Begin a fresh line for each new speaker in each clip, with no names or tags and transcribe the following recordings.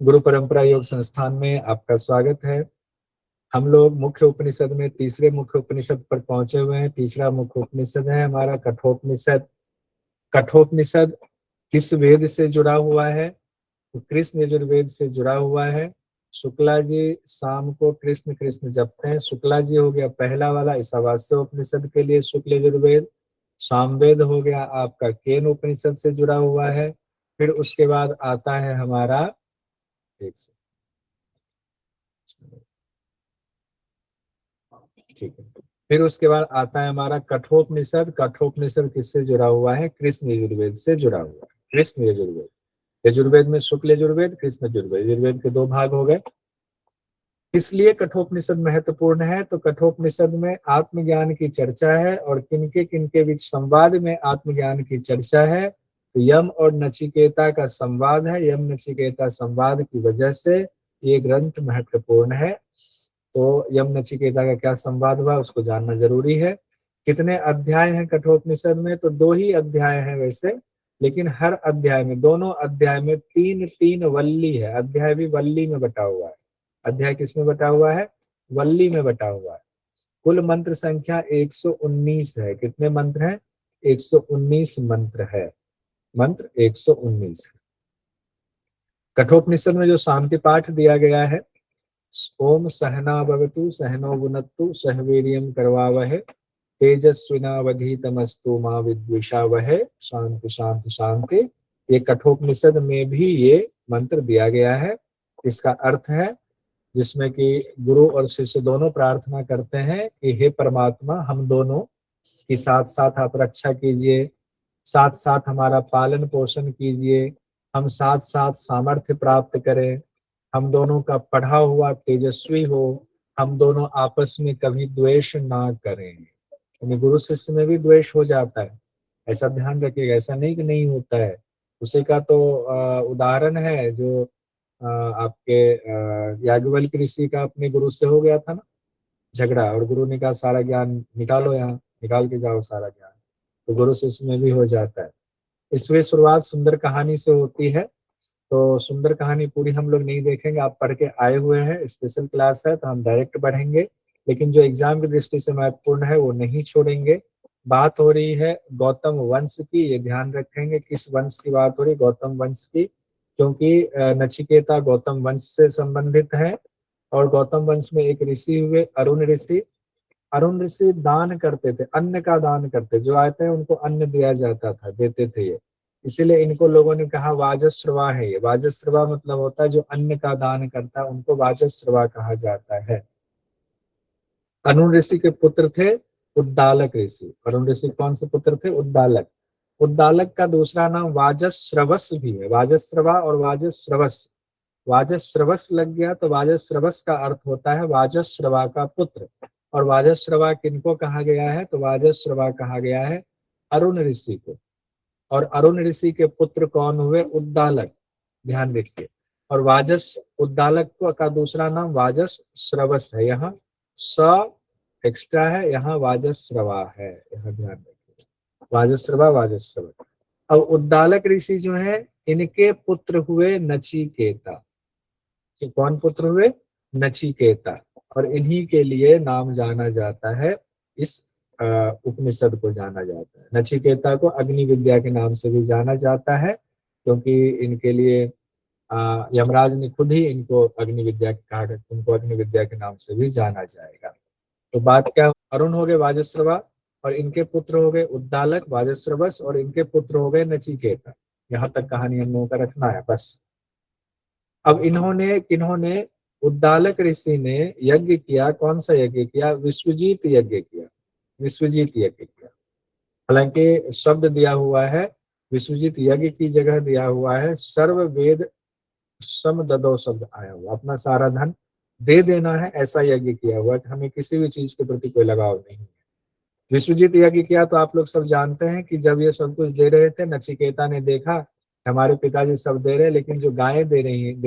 गुरु परंपरा योग संस्थान में आपका स्वागत है। हम लोग मुख्य उपनिषद में तीसरे मुख्य उपनिषद पर पहुंचे हुए हैं। तीसरा मुख्य उपनिषद है हमारा कठोपनिषद। कठोपनिषद किस वेद से जुड़ा हुआ है? तो कृष्ण यजुर्वेद से जुड़ा हुआ है। शुक्ला जी शाम को कृष्ण कृष्ण जपते हैं। शुक्ला जी हो गया पहला वाला ईशावास्य उपनिषद के लिए शुक्ल यजुर्वेद। सामवेद हो गया आपका केन उपनिषद से जुड़ा हुआ है। फिर उसके बाद आता है हमारा एक से ठीक है। फिर उसके बाद आता है हमारा कठोपनिषद। कठोपनिषद किससे जुड़ा हुआ है? कृष्ण यजुर्वेद से जुड़ा हुआ है। कृष्ण यजुर्वेद, यजुर्वेद में शुक्ल यजुर्वेद, कृष्ण यजुर्वेद, यजुर्वेद के दो भाग हो गए। इसलिए कठोपनिषद महत्वपूर्ण है। तो कठोपनिषद में आत्मज्ञान की चर्चा है और किनके बीच संवाद में आत्मज्ञान की चर्चा है। तो यम और नचिकेता का संवाद है। यम नचिकेता संवाद की वजह से ये ग्रंथ महत्वपूर्ण है। तो यम नचिकेता का क्या संवाद हुआ उसको जानना जरूरी है। कितने अध्याय हैं कठोपनिषद में? तो 2 ही अध्याय हैं वैसे, लेकिन हर अध्याय में, दोनों अध्याय में तीन तीन वल्ली है। अध्याय भी वल्ली में बटा हुआ है। अध्याय किस में बटा हुआ है? वल्ली में बटा हुआ है। कुल मंत्र संख्या 119 है। कितने मंत्र हैं? 119 मंत्र है। मंत्र 119 है। कठोपनिषद में जो शांति पाठ दिया गया है, ओम सहना भवतु सहनो भुनक्तु सह वीर्यं करवावहै तेजस्विनावधीतमस्तु मा विद्विषावहै शांति शांति शांति। ये कठोपनिषद में भी ये मंत्र दिया गया है। इसका अर्थ है जिसमें कि गुरु और शिष्य दोनों प्रार्थना करते हैं कि हे परमात्मा, हम दोनों की साथ साथ आप रक्षा कीजिए, साथ साथ हमारा पालन पोषण कीजिए, हम साथ साथ सामर्थ्य प्राप्त करें, हम दोनों का पढ़ा हुआ तेजस्वी हो, हम दोनों आपस में कभी द्वेष ना करें। यानी गुरु शिष्य में भी द्वेष हो जाता है, ऐसा ध्यान रखिएगा। ऐसा नहीं कि नहीं होता है। उसी का तो उदाहरण है जो आपके याज्ञवल्क्य ऋषि का अपने गुरु से हो गया था ना झगड़ा, और गुरु ने कहा सारा ज्ञान निकालो, यहाँ निकाल के जाओ सारा ज्ञान। तो गुरु शिष्य में भी हो जाता है। इसमें शुरुआत सुंदर कहानी से होती है। तो सुंदर कहानी पूरी हम लोग नहीं देखेंगे, आप पढ़ के आए हुए हैं, स्पेशल क्लास है तो हम डायरेक्ट बढ़ेंगे। लेकिन जो एग्जाम की दृष्टि से महत्वपूर्ण है वो नहीं छोड़ेंगे। बात हो रही है गौतम वंश की, ये ध्यान रखेंगे किस वंश की बात हो रही, गौतम वंश की, क्योंकि नचिकेता गौतम वंश से संबंधित है। और गौतम वंश में एक ऋषि हुए अरुण ऋषि। अरुण ऋषि दान करते थे, अन्न का दान करते, जो आते हैं उनको अन्न दिया जाता था, देते थे ये। इसीलिए इनको लोगों ने कहा वाजश्रवा है। ये वाजश्रवा मतलब होता है जो अन्न का दान करता है, उनको वाजश्रवा कहा जाता है। अरुण ऋषि के पुत्र थे उद्दालक ऋषि। अरुण ऋषि कौन से पुत्र थे? उद्दालक। उद्दालक का दूसरा नाम वाजश्रवस भी है। वाजश्रवा और वाजश्रवस, वाजश्रवस लग गया तो वाजश्रवस का अर्थ होता है वाजश्रवा का पुत्र। और वाजश्रवा किनको कहा गया है? तो वाजश्रवा कहा गया है अरुण ऋषि को। और अरुण ऋषि के पुत्र कौन हुए? उद्दालक। ध्यान रखिए। और वाजस उद्दालक को का दूसरा नाम वाजस श्रवस है। यहाँ स एक्स्ट्रा है, यहाँ वाजश्रवा है, यहाँ ध्यान रखिए। वाजश्रवा वाजश्रवा। अब उद्दालक ऋषि जो है इनके पुत्र हुए नचिकेता। कि कौन पुत्र हुए? नचिकेता। और इन्हीं के लिए नाम जाना जाता है, इस उपनिषद को जाना जाता है। नचिकेता को अग्नि विद्या के नाम से भी जाना जाता है, क्योंकि इनके लिए यमराज ने खुद ही इनको अग्नि विद्या कहा, उनको अग्नि विद्या के नाम से भी जाना जाएगा। तो बात क्या? अरुण हो गए वाजश्रवा, और इनके पुत्र हो गए उद्दालक वाजश्रवस, और इनके पुत्र हो गए नचिकेता। यहाँ तक कहानी हम लोगों का रखना है बस। अब इन्होंने किन्होंने, उद्दालक ऋषि ने यज्ञ किया। कौन सा यज्ञ किया? विश्वजीत यज्ञ किया। विश्वजीत यज्ञ किया। हालांकि शब्द दिया हुआ है विश्वजीत यज्ञ की जगह दिया हुआ है सर्व वेद सम ददो शब्द आया हुआ। अपना सारा धन दे देना है, ऐसा यज्ञ किया हुआ कि हमें किसी भी चीज के प्रति कोई लगाव नहीं है। विश्वजीत यज्ञ किया तो आप लोग सब जानते हैं कि जब ये सब कुछ दे रहे थे, नचिकेता ने देखा हमारे पिताजी सब दे रहे हैं, लेकिन जो गायें दे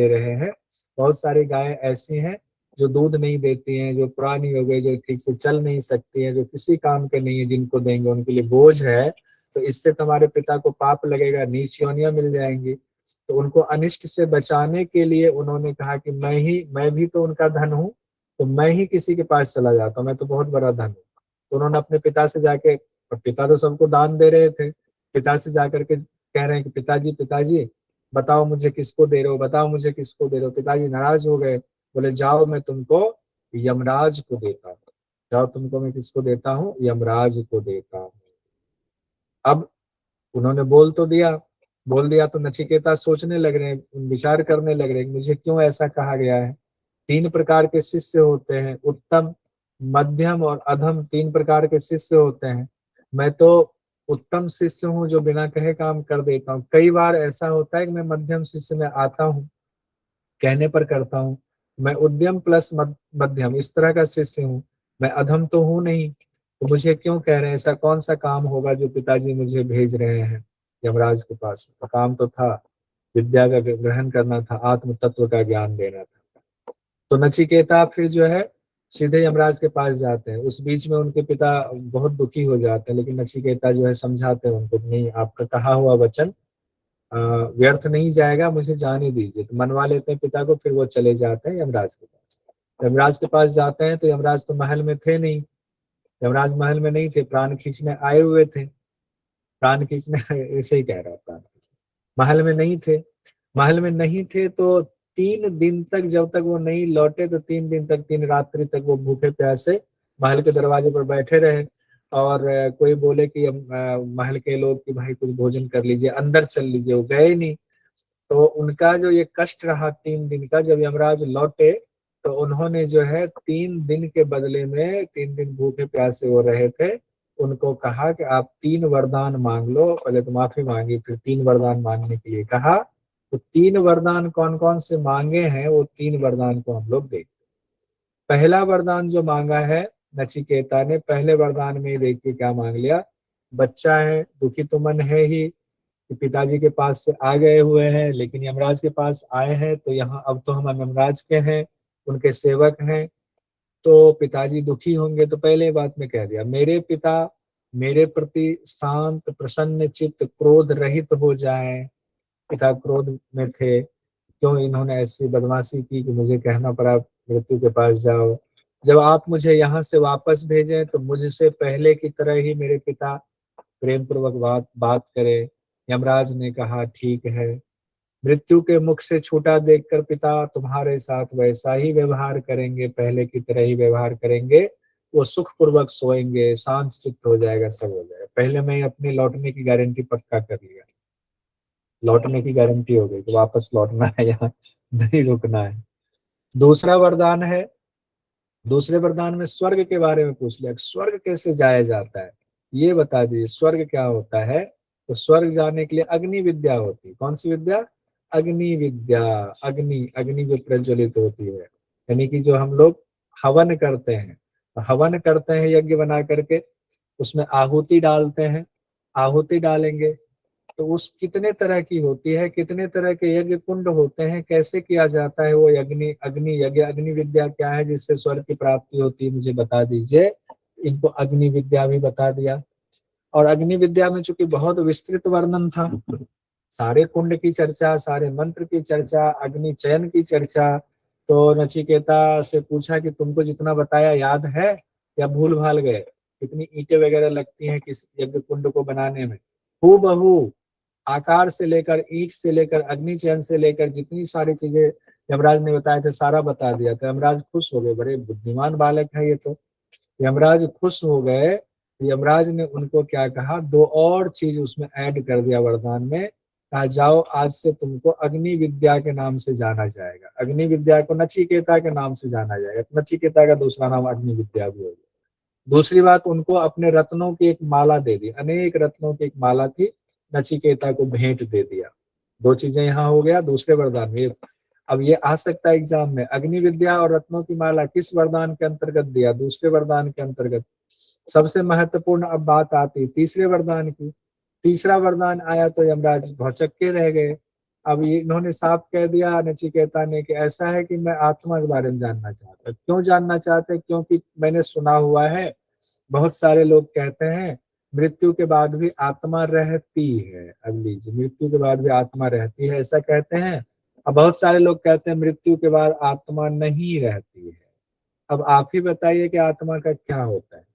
रहे हैं, बहुत सारी गायें ऐसी हैं जो दूध नहीं देती हैं, जो पुरानी हो गई, जो ठीक से चल नहीं सकती हैं, जो किसी काम के नहीं है, जिनको देंगे उनके लिए बोझ है। तो इससे तुम्हारे पिता को पाप लगेगा, नीच योनियां मिल जाएंगी। तो उनको अनिष्ट से बचाने के लिए उन्होंने कहा कि मैं भी तो उनका धन हूँ, तो मैं ही किसी के पास चला जाता हूँ, मैं तो बहुत बड़ा धन हूँ। तो उन्होंने अपने पिता से जाके, और पिता तो सबको दान दे रहे थे, पिता से जाकर के कह रहे हैं कि पिताजी पिताजी बताओ मुझे किसको दे रहे हो, बताओ मुझे किसको दे रहे हो। पिताजी नाराज हो गए, बोले जाओ मैं तुमको यमराज को देता हूँ, जाओ तुमको मैं किसको देता हूँ, यमराज को देता हूँ। अब उन्होंने बोल दिया तो नचिकेता सोचने लग रहे हैं, विचार करने लग रहे हैं मुझे क्यों ऐसा कहा गया है। 3 प्रकार के शिष्य होते हैं, उत्तम, मध्यम और अधम, 3 प्रकार के शिष्य होते हैं। मैं तो उत्तम शिष्य हूँ जो बिना कहे काम कर देता हूँ। कई बार ऐसा होता है कि मैं मध्यम शिष्य में आता हूँ, कहने पर करता हूँ। मैं उद्यम प्लस मध्यम इस तरह का शिष्य हूँ, मैं अधम तो हूँ नहीं। तो मुझे क्यों कह रहे हैं, ऐसा कौन सा काम होगा जो पिताजी मुझे भेज रहे हैं यमराज के पास। तो काम तो था, विद्या का ग्रहण करना था, आत्म तत्व का ज्ञान देना था। तो नचिकेता फिर जो है सीधे यमराज के पास जाते हैं। उस बीच में उनके पिता बहुत दुखी हो जाते हैं, लेकिन नचिकेता जो है समझाते हैं उनको, नहीं आपका कहा हुआ वचन व्यर्थ नहीं जाएगा, मुझे जाने दीजिए। तो मनवा लेते हैं पिता को, फिर वो चले जाते हैं यमराज के पास। यमराज के पास जाते हैं तो यमराज तो महल में थे नहीं, यमराज महल में नहीं थे, प्राण खींचने आए हुए थे। प्राण खींचने ऐसे ही कह रहा है, प्राण खींचने महल में नहीं थे। महल में नहीं थे तो 3 दिन तक, जब तक वो नहीं लौटे तो 3 दिन तक, 3 रात्रि तक वो भूखे प्यासे महल के दरवाजे पर बैठे रहे। और कोई बोले कि महल के लोग कि भाई कुछ भोजन कर लीजिए, अंदर चल लीजिए, वो गए नहीं। तो उनका जो ये कष्ट रहा 3 दिन का, जब यमराज लौटे तो उन्होंने जो है 3 दिन के बदले में, 3 दिन भूखे प्यासे वो रहे थे, उनको कहा कि आप 3 वरदान मांग लो। पहले तो माफी मांगी, फिर 3 वरदान मांगने के लिए कहा। तो 3 वरदान कौन कौन से मांगे हैं, वो 3 वरदान को हम लोग देख। पहला वरदान जो मांगा है नचिकेता ने, पहले वरदान में ही देखिए क्या मांग लिया। बच्चा है, दुखी तो मन है ही कि पिताजी के पास से आ गए हुए हैं, लेकिन यमराज के पास आए हैं तो यहाँ अब तो हम यमराज के हैं, उनके सेवक हैं, तो पिताजी दुखी होंगे। तो पहले बात में कह दिया, मेरे पिता मेरे प्रति शांत प्रसन्न चित्त क्रोध रहित हो जाएं। पिता क्रोध में थे, क्यों इन्होंने ऐसी बदमाशी की कि मुझे कहना पड़ा मृत्यु के पास जाओ। जब आप मुझे यहाँ से वापस भेजें तो मुझसे पहले की तरह ही मेरे पिता प्रेम पूर्वक बात करे। यमराज ने कहा ठीक है। मृत्यु के मुख से छूटा देखकर पिता तुम्हारे साथ वैसा ही व्यवहार करेंगे, पहले की तरह ही व्यवहार करेंगे। वो सुख पूर्वक सोएंगे, शांत चित्त हो जाएगा, सब हो जाएगा। पहले मैं अपने लौटने की गारंटी पक्का कर लिया, लौटने की गारंटी हो गई, तो वापस लौटना है, यहाँ नहीं रुकना है। दूसरा वरदान है, दूसरे वरदान में स्वर्ग के बारे में पूछ लिया, स्वर्ग कैसे जाया जाता है ये बता दीजिए, स्वर्ग क्या होता है। तो स्वर्ग जाने के लिए अग्नि विद्या होती है। कौन सी विद्या? अग्नि विद्या। अग्नि, अग्नि जो प्रज्वलित होती है, यानी कि जो हम लोग हवन करते हैं, हवन करते हैं यज्ञ बना करके, उसमें आहुति डालते हैं, आहुति डालेंगे तो उस कितने तरह की होती है, कितने तरह के यज्ञ कुंड होते हैं, कैसे किया जाता है वो अग्नि अग्नि यज्ञ। अग्नि विद्या क्या है जिससे स्वर्ग की प्राप्ति होती है, मुझे बता दीजिए। इनको अग्नि विद्या भी बता दिया। और अग्नि विद्या में चूंकि बहुत विस्तृत वर्णन था, सारे कुंड की चर्चा, सारे मंत्र की चर्चा, अग्नि चयन की चर्चा, तो नचिकेता से पूछा कि तुमको जितना बताया याद है या भूल भाल गए, कितनी ईंटें वगैरह लगती हैं किस यज्ञ कुंड को बनाने में। हूबहू आकार से लेकर, ईंट से लेकर, अग्नि चयन से लेकर, जितनी सारी चीजें यमराज ने बताए थे सारा बता दिया था। यमराज खुश हो गए, बड़े बुद्धिमान बालक है ये तो। यमराज खुश हो गए। यमराज ने उनको क्या कहा, 2 और चीज उसमें ऐड कर दिया वरदान में। कहा जाओ आज से तुमको अग्नि विद्या के नाम से जाना जाएगा। अग्नि विद्या को नचिकेता के नाम से जाना जाएगा, नचिकेता का दूसरा नाम अग्नि विद्या भी हो गया। दूसरी बात, उनको अपने रत्नों की एक माला दे दी, अनेक रत्नों की एक माला थी, नचिकेता को भेंट दे दिया। 2 चीजें यहाँ हो गया दूसरे वरदान में। अब ये आ सकता है एग्जाम में, अग्नि विद्या और रत्नों की माला किस वरदान के अंतर्गत दिया? दूसरे वरदान के अंतर्गत। सबसे महत्वपूर्ण अब बात आती तीसरे वरदान की। तीसरा वरदान आया तो यमराज भौचक्के रह गए। अब ये इन्होंने साफ कह दिया नचिकेता ने कि ऐसा है कि मैं आत्मा के बारे में जानना चाहता हूं। क्यों जानना चाहते? क्योंकि मैंने सुना हुआ है, बहुत सारे लोग कहते हैं मृत्यु के बाद भी आत्मा रहती है। अब लीजिए, मृत्यु के बाद भी आत्मा रहती है ऐसा कहते हैं। अब बहुत सारे लोग कहते हैं मृत्यु के बाद आत्मा नहीं रहती है। अब आप ही बताइए कि आत्मा का क्या होता है,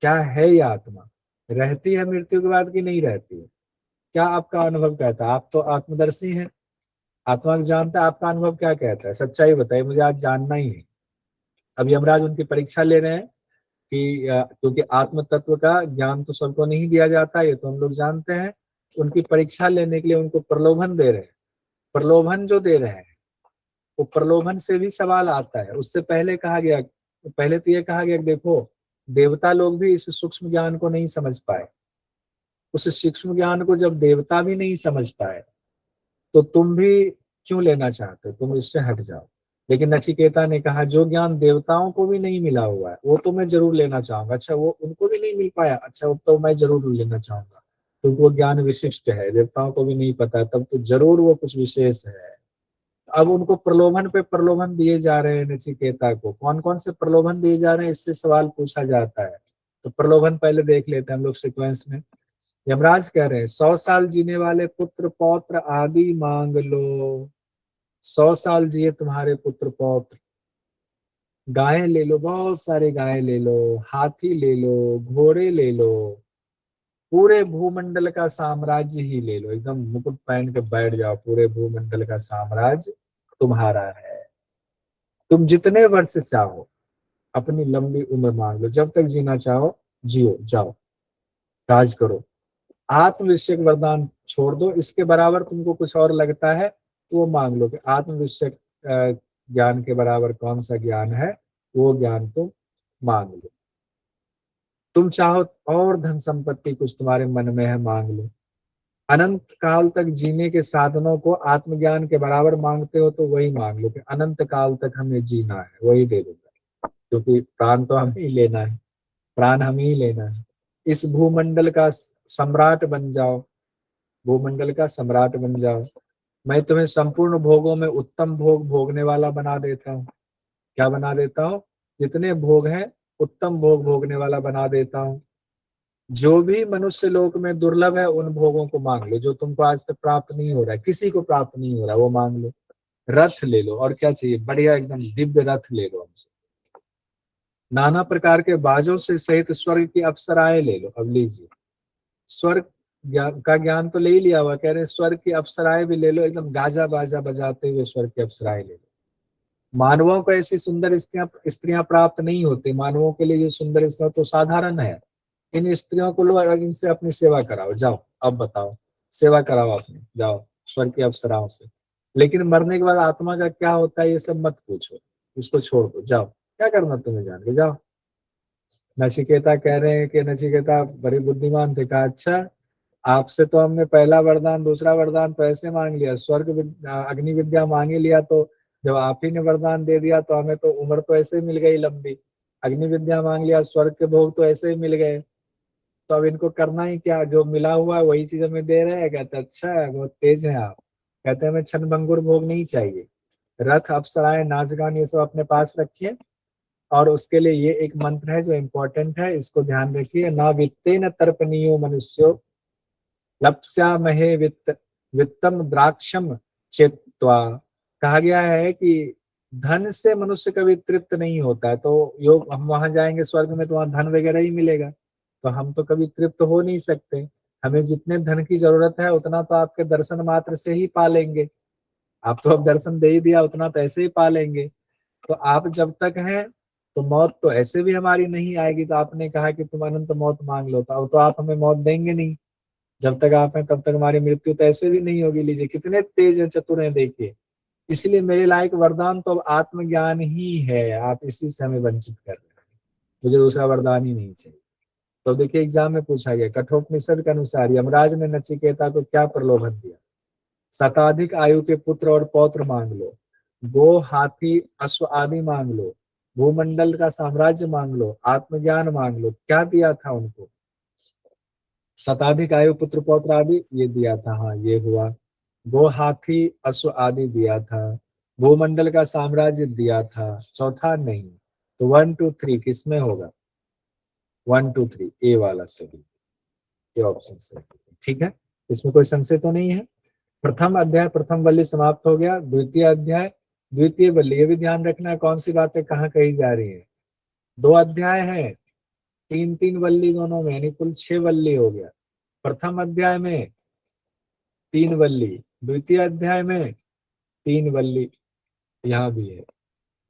क्या है ये आत्मा? रहती है मृत्यु के बाद कि नहीं रहती है? क्या आपका अनुभव कहता है? आप तो आत्मदर्शी हैं, आत्मा को जानता है, आपका अनुभव क्या कहता है? सच्चाई बताइए, मुझे आज जानना ही है। अब यमराज उनकी परीक्षा ले रहे हैं कि क्योंकि आत्म तत्व का ज्ञान तो सबको नहीं दिया जाता, ये तो हम लोग जानते हैं। उनकी परीक्षा लेने के लिए उनको प्रलोभन दे रहे हैं। प्रलोभन जो दे रहे हैं वो प्रलोभन से भी सवाल आता है। उससे पहले कहा गया, पहले तो ये कहा गया कि देखो, देवता लोग भी इस सूक्ष्म ज्ञान को नहीं समझ पाए। उस सूक्ष्म ज्ञान को जब देवता भी नहीं समझ पाए तो तुम भी क्यों लेना चाहते हो, तुम इससे हट जाओ। लेकिन नचिकेता ने कहा जो ज्ञान देवताओं को भी नहीं मिला हुआ है वो तो मैं जरूर लेना चाहूंगा। अच्छा, वो उनको भी नहीं मिल पाया, अच्छा वो तो मैं जरूर लेना चाहूंगा, क्योंकि वो ज्ञान विशिष्ट है, देवताओं को भी नहीं पता, तब तो जरूर वो कुछ विशेष है। अब उनको प्रलोभन पे प्रलोभन दिए जा रहे हैं। नचिकेता को कौन कौन से प्रलोभन दिए जा रहे हैं, इससे सवाल पूछा जाता है। तो प्रलोभन पहले देख लेते हैं हम लोग सीक्वेंस में। यमराज कह रहे हैं 100 साल जीने वाले पुत्र पौत्र आदि मांग लो। 100 साल जिए तुम्हारे पुत्र पौत्र, गायें ले लो, बहुत सारे गायें ले लो, हाथी ले लो, घोड़े ले लो, पूरे भूमंडल का साम्राज्य ही ले लो, एकदम मुकुट पहन के बैठ जाओ, पूरे भूमंडल का साम्राज्य तुम्हारा है। तुम जितने वर्ष चाहो अपनी लंबी उम्र मांग लो, जब तक जीना चाहो जियो, जाओ राज करो। आत्मविषयक वरदान छोड़ दो, इसके बराबर तुमको कुछ और लगता है तो वो मांग लो। कि आत्मविषयक ज्ञान के बराबर कौन सा ज्ञान है, वो ज्ञान तुम मांग लो। तुम चाहो और धन संपत्ति कुछ तुम्हारे मन में है, मांग लो। अनंत काल तक जीने के साधनों को आत्मज्ञान के बराबर मांगते हो तो वही मांग लो कि अनंत काल तक हमें जीना है, वही दे दूंगा, क्योंकि प्राण तो हमें ही लेना है, प्राण हमें ही लेना है। इस भूमंडल का सम्राट बन जाओ, भूमंडल का सम्राट बन जाओ। मैं तुम्हें संपूर्ण भोगों में उत्तम भोग भोगने वाला बना देता हूँ। क्या बना देता हूँ? जितने भोग हैं उत्तम भोग भोगने वाला बना देता हूँ। जो भी मनुष्य लोक में दुर्लभ है उन भोगों को मांग लो, जो तुमको आज तक प्राप्त नहीं हो रहा है, किसी को प्राप्त नहीं हो रहा है, वो मांग लो। रथ ले लो, और क्या चाहिए, बढ़िया एकदम दिव्य रथ ले लो हमसे। नाना प्रकार के बाजों से सहित स्वर्ग की अप्सराएं ले लो। अब लीजिए, स्वर्ग का ज्ञान तो ले ही लिया हुआ, कह रहे हैं स्वर्ग की अप्सराएं भी ले लो, एकदम गाजा बाजा बजाते हुए स्वर्ग की अप्सराएं ले लो। मानवों को ऐसी सुंदर स्त्रियां स्त्रियां प्राप्त नहीं होती। मानवों के लिए जो सुंदर स्त्रियां तो साधारण है। इन स्त्रियों को लो और इनसे अपनी सेवा कराओ, जाओ अब बताओ, सेवा कराओ अपनी, जाओ स्वर्ग की अप्सराओं से। लेकिन मरने के बाद आत्मा का क्या होता है ये सब मत पूछो, इसको छोड़ दो, जाओ क्या करना तुम्हें, जान के जाओ। नचिकेता कह रहे हैं कि नचिकेता बड़े बुद्धिमान थे, कहा अच्छा आपसे तो हमने पहला वरदान दूसरा वरदान तो ऐसे मांग लिया, अग्नि विद्या मांग ही लिया, तो जब आप ही ने वरदान दे दिया तो हमें तो उम्र तो ऐसे ही मिल गई लंबी। अग्नि विद्या मांग लिया, स्वर्ग के भोग तो ऐसे ही मिल गए, तो अब इनको करना ही क्या, जो मिला हुआ है वही चीज हमें दे रहे हैं। कहते अच्छा है, बहुत तेज है आप। कहते हैं हमें क्षण भंगुर भोग नहीं चाहिए, रथ अप्सराएं नाच गान ये सब अपने पास रखिए। और उसके लिए ये एक मंत्र है जो इम्पोर्टेंट है, इसको ध्यान रखिए। ना वित्तेन तर्पणीयो मनुष्यो लप्स्यामहे वित्तम द्राक्षम चेत्वा। कहा गया है कि धन से मनुष्य कभी तृप्त नहीं होता है। तो योग हम वहां जाएंगे स्वर्ग में तो वहां धन वगैरह ही मिलेगा, तो हम तो कभी तृप्त हो नहीं सकते। हमें जितने धन की जरूरत है उतना तो आपके दर्शन मात्र से ही पा लेंगे। आप तो अब दर्शन दे ही दिया, उतना तो ऐसे ही पा लेंगे। तो आप जब तक हैं तो मौत तो ऐसे भी हमारी नहीं आएगी। तो आपने कहा कि तुम अनंत मौत मांग लो, तो अब तो आप हमें मौत देंगे नहीं। जब तक आप हैं तब तक हमारी मृत्यु तो ऐसे भी नहीं होगी। लीजिए कितने तेज है, चतुर हैं, देखिए। इसलिए मेरे लायक वरदान तो अब आत्मज्ञान ही है, आप इसी से हमें वंचित कर रहे हैं। मुझे दूसरा वरदान ही नहीं चाहिए। तो देखिए एग्जाम में पूछा गया, कठोपनिषद के अनुसार यमराज ने नचिकेता को क्या प्रलोभन दिया? शताधिक आयु के पुत्र और पौत्र मांग लो, गो हाथी अश्व आदि मांग लो, भूमंडल का साम्राज्य मांग लो, आत्मज्ञान मांग लो। क्या दिया था उनको? शताधिक आयु पुत्र पौत्र आदि ये दिया था, हाँ ये हुआ। गो हाथी अश्व आदि दिया था, भूमंडल का साम्राज्य दिया था, चौथा नहीं। तो 1 2 3 किसमें होगा? 1 2 3 ए वाला सही। ये ऑप्शन सही। ठीक है, इसमें कोई संशय तो नहीं है। प्रथम अध्याय प्रथम वल्ली समाप्त हो गया। द्वितीय अध्याय द्वितीय वल्ली, ये भी ध्यान रखना है कौन सी बातें कहाँ कही जा रही है। 2 अध्याय है, 3-3 वल्ली दोनों में, यानी कुल 6 वल्ली हो गया। प्रथम अध्याय में 3 वल्ली, द्वितीय अध्याय में 3 वल्ली, यहाँ भी है।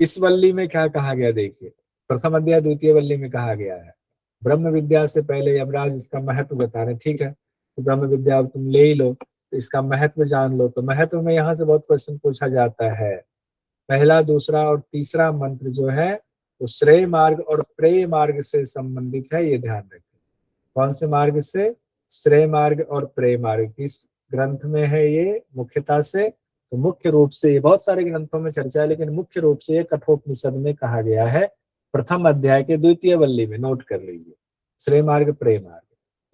इस वल्ली में क्या कहा गया देखिए, प्रथम अध्याय द्वितीय वल्ली में कहा गया है ब्रह्म विद्या से पहले यमराज इसका महत्व बता रहे। ठीक है, तो ब्रह्म विद्या अब तुम ले ही लो, तो इसका महत्व जान लो। तो महत्व में यहाँ से बहुत क्वेश्चन पूछा जाता है। पहला, दूसरा और तीसरा मंत्र जो है वो श्रेय मार्ग और प्रेय मार्ग से संबंधित है, ये ध्यान रखें। कौन से मार्ग से? श्रेय मार्ग और प्रेय मार्ग। किस ग्रंथ में है ये मुख्यता से? तो मुख्य रूप से ये बहुत सारे ग्रंथों में चर्चा है, लेकिन मुख्य रूप से ये कठोपनिषद में कहा गया है, प्रथम अध्याय के द्वितीय वल्ली में। नोट कर लीजिए, श्रेय मार्ग प्रेय मार्ग,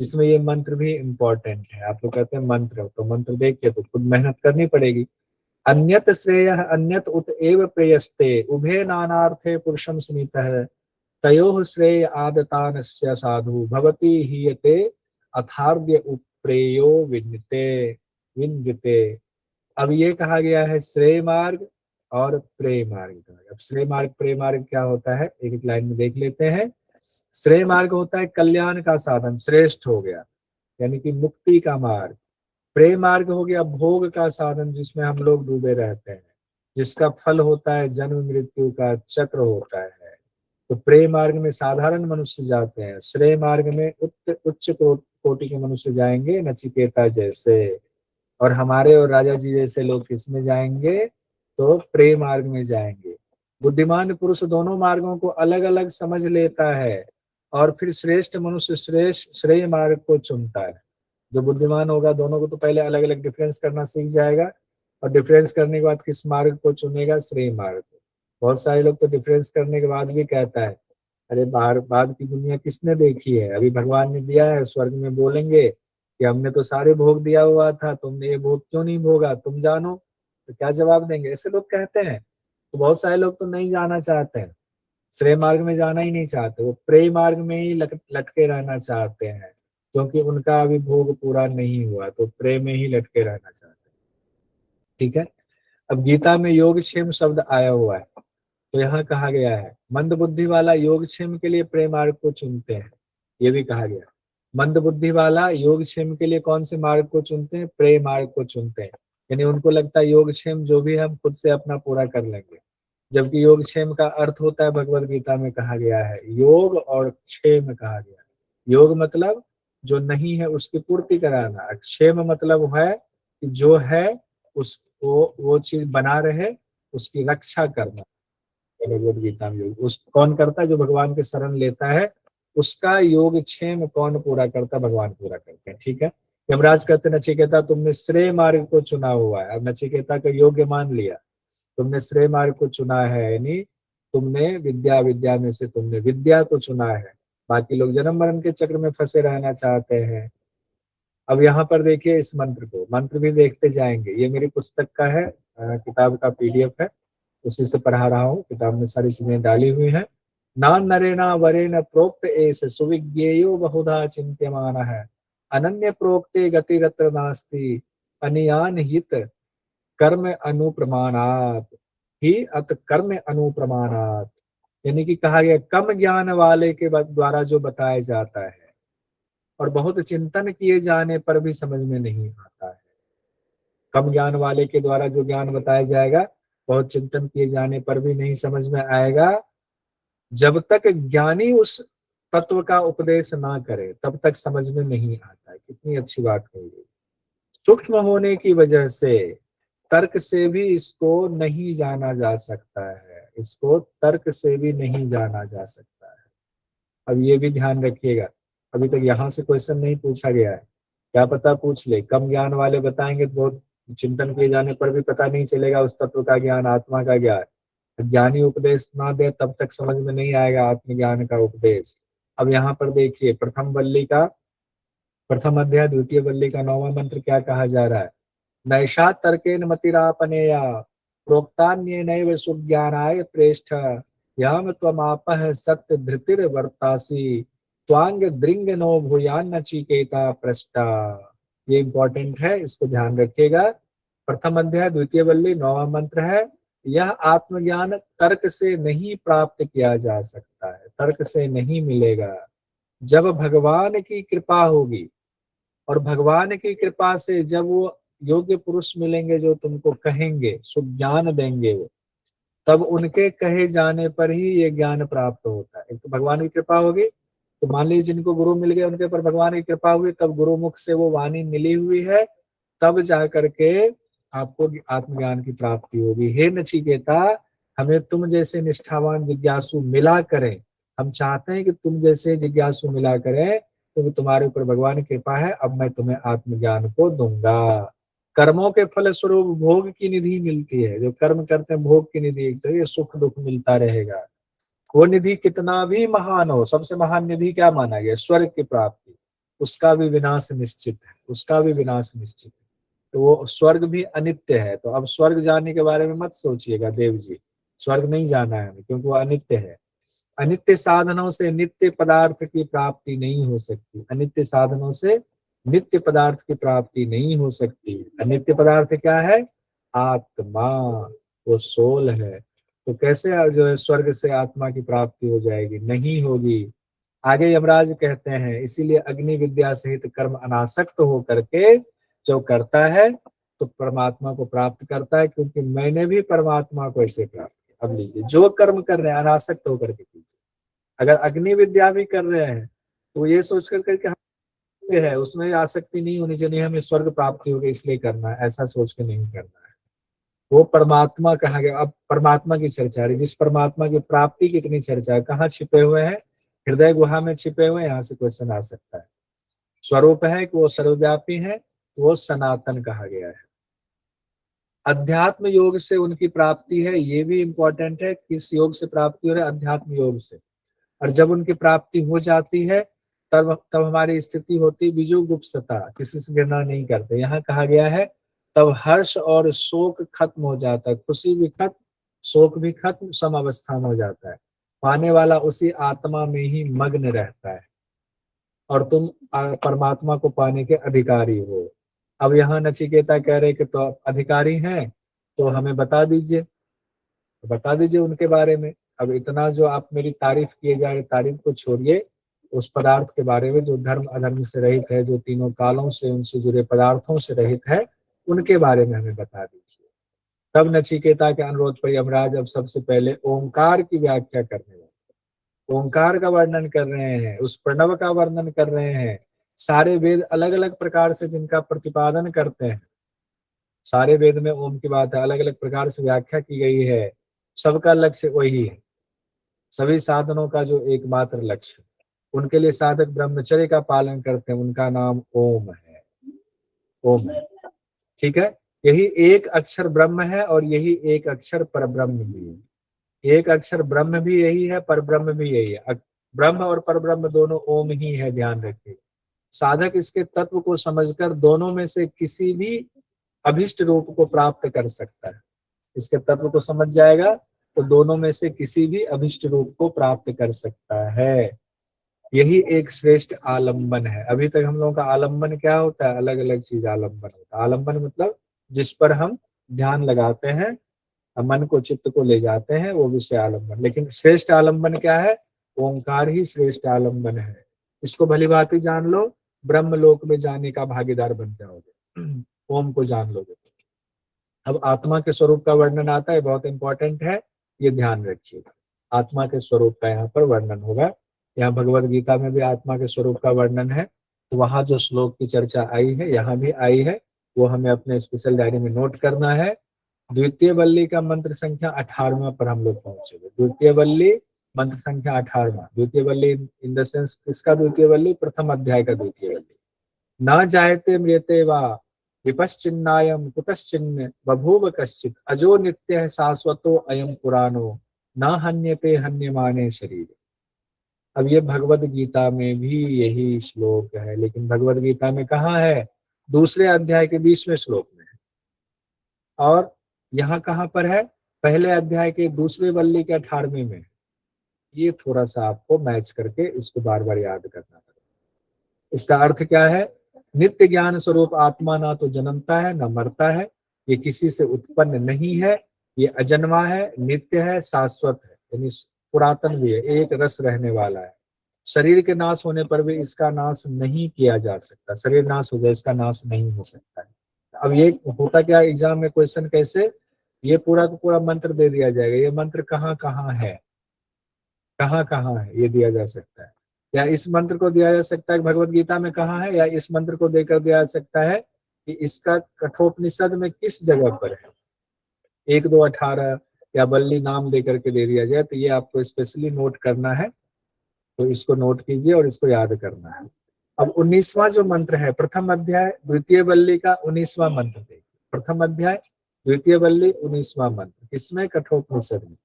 जिसमें ये मंत्र भी इंपॉर्टेंट है। आप लोग कहते हैं मंत्र, तो मंत्र देखिए तो खुद मेहनत करनी पड़ेगी। अन्यत श्रेय अन्यत उत एव प्रेयस्ते उभे नानार्थे पुरुषम स्मितः तयोः श्रेय आदतानस्य साधु भवति हीयते अथार्य उप्रेयो विन्दते। अब ये कहा गया है श्रेय मार्ग और प्रेय मार्ग। अब श्रेय मार्ग प्रेय मार्ग क्या होता है, एक एक लाइन में देख लेते हैं। श्रेय मार्ग होता है कल्याण का साधन, श्रेष्ठ हो गया, यानी कि मुक्ति का मार्ग। प्रेय मार्ग हो गया भोग का साधन, जिसमें हम लोग डूबे रहते हैं, जिसका फल होता है जन्म मृत्यु का चक्र होता है। तो प्रेय मार्ग में साधारण मनुष्य जाते हैं, श्रेय मार्ग में उच्च कोटि के मनुष्य जाएंगे, नचिकेता जैसे। और हमारे और राजा जी जैसे लोग किसमें जाएंगे? तो प्रेय मार्ग में जाएंगे। बुद्धिमान पुरुष दोनों मार्गों को अलग अलग समझ लेता है और फिर श्रेष्ठ मनुष्य श्रेष्ठ श्रेय मार्ग को चुनता है। जो बुद्धिमान होगा दोनों को तो पहले अलग अलग डिफरेंस करना सीख जाएगा, और डिफरेंस करने के बाद किस मार्ग को चुनेगा? श्रेय मार्ग को। बहुत सारे लोग तो डिफरेंस करने के बाद भी कहता है, अरे बाहर बाद की दुनिया किसने देखी है, अभी भगवान ने दिया है, स्वर्ग में बोलेंगे कि हमने तो सारे भोग दिया हुआ था, तुमने ये भोग क्यों नहीं भोगा, तुम जानो। तो क्या जवाब देंगे? ऐसे लोग कहते हैं। तो बहुत सारे लोग तो नहीं जाना चाहते हैं, श्रेय मार्ग में जाना ही नहीं चाहते, वो प्रेय मार्ग में ही लटके रहना चाहते हैं, क्योंकि उनका अभी भोग पूरा नहीं हुआ, तो प्रेय में ही लटके रहना चाहते हैं। ठीक है, अब गीता में योगक्षेम शब्द आया हुआ है, तो यहाँ कहा गया है मंद बुद्धि वाला योगक्षेम के लिए प्रेय मार्ग को चुनते हैं, ये भी कहा गया। मंद बुद्धि वाला योगक्षेम के लिए कौन से मार्ग को चुनते हैं? प्रेय मार्ग को चुनते हैं, यानी उनको लगता है योगक्षेम जो भी हम खुद से अपना पूरा कर लेंगे। जबकि योगक्षेम का अर्थ होता है, भगवत गीता में कहा गया है, योग और क्षेम कहा गया है। योग मतलब जो नहीं है उसकी पूर्ति कराना, क्षेम मतलब है कि जो है उसको वो चीज बना रहे, उसकी रक्षा करना। भगवत गीता में योग उस कौन करता है? जो भगवान के शरण लेता है, उसका योग क्षेम कौन पूरा करता है? भगवान पूरा करते हैं। ठीक है, यमराज कहते नचिकेता तुमने श्रेय मार्ग को चुना हुआ है। अब नचिकेता का योग्य मान लिया, तुमने श्रेय मार्ग को चुना है, यानी तुमने विद्या विद्या में से तुमने विद्या को चुना है। बाकी लोग जन्म मरण के चक्र में फंसे रहना चाहते हैं। अब यहाँ पर देखिए इस मंत्र को, मंत्र भी देखते जाएंगे। ये मेरी पुस्तक का है, किताब का पीडीएफ है, उसी से पढ़ा रहा हूँ। किताब में सारी चीजें डाली हुई हैं। नान नरेना वरेन प्रोक्त एस सुविज्ञेयो बहुधा चिंत्यमान है अनन्य प्रोक्ते गतिरत्र नास्ति अनियान हित कर्म अनुप्रमाणात ही अत कर्म अनुप्रमाणात। यानी कि कहा गया कम ज्ञान वाले के द्वारा जो बताया जाता है और बहुत चिंतन किए जाने पर भी समझ में नहीं आता है। कम ज्ञान वाले के द्वारा जो ज्ञान बताया जाएगा, बहुत चिंतन किए जाने पर भी नहीं समझ में आएगा। जब तक ज्ञानी उस तत्व का उपदेश ना करे तब तक समझ में नहीं आता है। कितनी अच्छी बात कही गई। सूक्ष्म होने की वजह से तर्क से भी इसको नहीं जाना जा सकता है, इसको तर्क से भी नहीं जाना जा सकता है। अब ये भी ध्यान रखिएगा, अभी तक यहाँ से क्वेश्चन नहीं पूछा गया है, क्या पता पूछ ले। कम ज्ञान वाले बताएंगे तो बहुत चिंतन किए जाने पर भी पता नहीं चलेगा उस तत्व का ज्ञान, आत्मा का ज्ञान। ज्ञानी उपदेश ना दे तब तक समझ में नहीं आएगा आत्मज्ञान का उपदेश। अब यहाँ पर देखिए प्रथम वल्ली का प्रथम अध्याय द्वितीय वल्ली का 9वां मंत्र क्या कहा जा रहा है? नैषा तर्केन मतिरापनेया प्रोक्तान्येनैव सुज्ञानाय प्रेष्ठ याम त्वमापः सत्य धृतिर्वर्तासि त्वांग द्रिंग नो भूयान नचिकेता पृष्ठा। ये इंपॉर्टेंट है, इसको ध्यान रखिएगा। प्रथम अध्याय द्वितीय वल्ली 9वां मंत्र है। यह आत्मज्ञान तर्क से नहीं प्राप्त किया जा सकता है, तर्क से नहीं मिलेगा। जब भगवान की कृपा होगी, और भगवान की कृपा से जब वो योग्य पुरुष मिलेंगे जो तुमको कहेंगे, सुज्ञान देंगे, वो तब उनके कहे जाने पर ही ये ज्ञान प्राप्त होता है। एक तो भगवान की कृपा होगी, तो मान लीजिए जिनको गुरु मिल गए उनके पर भगवान की कृपा हुई, तब गुरु मुख से वो वाणी मिली हुई है, तब जा करके आपको आत्मज्ञान की प्राप्ति होगी। हे नचिकेता, हमें तुम जैसे निष्ठावान जिज्ञासु मिला करें। हम चाहते हैं कि तुम जैसे जिज्ञासु मिला करें, क्योंकि तुम्हारे ऊपर भगवान की कृपा है। अब मैं तुम्हें आत्मज्ञान को दूंगा। कर्मों के फल स्वरूप भोग की निधि मिलती है। जो कर्म करते हैं भोग की निधि, ये सुख दुख मिलता रहेगा। वो निधि कितना भी महान हो, सबसे महान निधि क्या माना गया? स्वर्ग की प्राप्ति। उसका भी विनाश निश्चित है, उसका भी विनाश निश्चित है। तो वो स्वर्ग भी अनित्य है। तो अब स्वर्ग जाने के बारे में मत सोचिएगा देव जी, स्वर्ग नहीं जाना है हमें, क्योंकि वो अनित्य है। अनित्य साधनों से नित्य पदार्थ की प्राप्ति नहीं हो सकती। अनित्य साधनों से नित्य पदार्थ की प्राप्ति नहीं हो सकती। अनित्य पदार्थ क्या है? आत्मा, वो सोल है। तो कैसे जो है स्वर्ग से आत्मा की प्राप्ति हो जाएगी? नहीं होगी। आगे यमराज कहते हैं, इसीलिए अग्नि विद्या सहित कर्म अनासक्त हो करके जो करता है तो परमात्मा को प्राप्त करता है, क्योंकि मैंने भी परमात्मा को ऐसे प्राप्त किया। अब लीजिए, जो कर्म कर रहे हैं अनासक्त होकर के कीजिए। अगर अग्नि विद्या भी कर रहे हैं तो ये सोच करके हम है, उसमें आसक्ति नहीं होनी चाहिए, हमें स्वर्ग प्राप्ति होगी इसलिए करना है, ऐसा सोच के नहीं करना है। वो परमात्मा कहा गया। अब परमात्मा की चर्चा है, जिस परमात्मा की प्राप्ति की इतनी चर्चा है, कहाँ छिपे हुए हैं? हृदय गुहा में छिपे हुए। यहाँ से क्वेश्चन आ सकता है। स्वरूप है कि वो सर्वव्यापी है, वो सनातन कहा गया है। अध्यात्म योग से उनकी प्राप्ति है, ये भी इंपॉर्टेंट है। किस योग से प्राप्ति हो रही है? अध्यात्म योग से। और जब उनकी प्राप्ति हो जाती है तब हमारी स्थिति होती बीजुगुप्सता, किसी से घृणा नहीं करते। यहाँ कहा गया है तब हर्ष और शोक खत्म हो जाता है, खुशी भी खत्म, शोक भी खत्म, सम अवस्था में हो जाता है। पाने वाला उसी आत्मा में ही मग्न रहता है, और तुम परमात्मा को पाने के अधिकारी हो। अब यहाँ नचिकेता कह रहे कि तो अधिकारी हैं, तो हमें बता दीजिए, बता दीजिए उनके बारे में। अब इतना जो आप मेरी तारीफ किए जा रहे, तारीफ को छोड़िए, उस पदार्थ के बारे में जो धर्म अधर्म से रहित है, जो तीनों कालों से उनसे जुड़े पदार्थों से रहित है, उनके बारे में हमें बता दीजिए। तब नचिकेता के अनुरोध पर यमराज अब सबसे पहले ओंकार की व्याख्या करने लगे। ओंकार का वर्णन कर रहे हैं, उस प्रणव का वर्णन कर रहे हैं। सारे वेद अलग अलग प्रकार से जिनका प्रतिपादन करते हैं, सारे वेद में ओम की बात है, अलग अलग प्रकार से व्याख्या की गई है। सबका लक्ष्य वही है, सभी साधनों का जो एकमात्र लक्ष्य, उनके लिए साधक ब्रह्मचर्य का पालन करते हैं, उनका नाम ओम है। ओम है, ठीक है। यही एक अक्षर ब्रह्म है, और यही एक अक्षर परब्रह्म भी है। एक अक्षर ब्रह्म भी यही है, परब्रह्म भी यही है। ब्रह्म और परब्रह्म दोनों ओम ही है, ध्यान रखिए। साधक इसके तत्व को समझकर दोनों में से किसी भी अभिष्ट रूप को प्राप्त कर सकता है। इसके तत्व को समझ जाएगा तो दोनों में से किसी भी अभिष्ट रूप को प्राप्त कर सकता है। यही एक श्रेष्ठ आलंबन है। अभी तक हम लोगों का आलंबन क्या होता है? अलग अलग चीज आलंबन होता है। आलंबन मतलब जिस पर हम ध्यान लगाते हैं, मन को चित्त को ले जाते हैं, वो विषय आलंबन। लेकिन श्रेष्ठ आलंबन क्या है? ओंकार ही श्रेष्ठ आलंबन है। इसको भली भांति जान लो, ब्रह्म लोक में जाने का भागीदार बन जाओगे। ओम को जान लोगे। अब आत्मा के स्वरूप का वर्णन आता है, बहुत इंपॉर्टेंट है, ये ध्यान रखिएगा। आत्मा के स्वरूप का यहाँ पर वर्णन होगा। यहाँ भगवत गीता में भी आत्मा के स्वरूप का वर्णन है, तो वहां जो श्लोक की चर्चा आई है यहाँ भी आई है, वो हमें अपने स्पेशल डायरी में नोट करना है। द्वितीय वल्ली का मंत्र संख्या 18वां पर हम लोग पहुंचेंगे। द्वितीय वल्ली मंत्र संख्या 18वां। द्वितीय वल्ली इन द सेंस किसका द्वितीय वल्ली? प्रथम अध्याय का द्वितीय वल्ली। न जायते म्रियते वा विपश्चिन्नायम कुतश्चिन्न बभूव कश्चित अजो नित्य शाश्वतो अयम पुराणो न हन्यते हन्यमाने शरीर। अब ये भगवत गीता में भी यही श्लोक है, लेकिन भगवत गीता में कहाँ है? दूसरे अध्याय के 20वें श्लोक में है। और यहाँ कहाँ पर है? पहले अध्याय के दूसरे वल्ली के 18वें में। ये थोड़ा सा आपको मैच करके इसको बार बार याद करना पड़ेगा। इसका अर्थ क्या है? नित्य ज्ञान स्वरूप आत्मा ना तो जन्मता है ना मरता है, ये किसी से उत्पन्न नहीं है, ये अजन्मा है, नित्य है, शाश्वत है, यानी पुरातन भी है, एक रस रहने वाला है। शरीर के नाश होने पर भी इसका नाश नहीं किया जा सकता, शरीर नाश हो जाए इसका नाश नहीं हो सकता है। अब ये होता क्या एग्जाम में क्वेश्चन कैसे, ये पूरा का पूरा मंत्र दे दिया जाएगा, ये मंत्र कहाँ कहाँ है, कहाँ कहाँ है ये दिया जा सकता है, या इस मंत्र को दिया जा सकता है भगवत गीता में कहाँ है, या इस मंत्र को देकर दिया जा सकता है कि इसका कठोपनिषद में किस जगह पर है, 1, 2, 18 या बल्ली नाम लेकर के दे दिया जाए, तो ये आपको स्पेशली नोट करना है, तो इसको नोट कीजिए और इसको याद करना है। अब 19वां जो मंत्र है, प्रथम अध्याय द्वितीय बल्ली का 19वां मंत्र देखिए, प्रथम अध्याय द्वितीय बल्ली 19वां मंत्र, किसमें? कठोपनिषद में।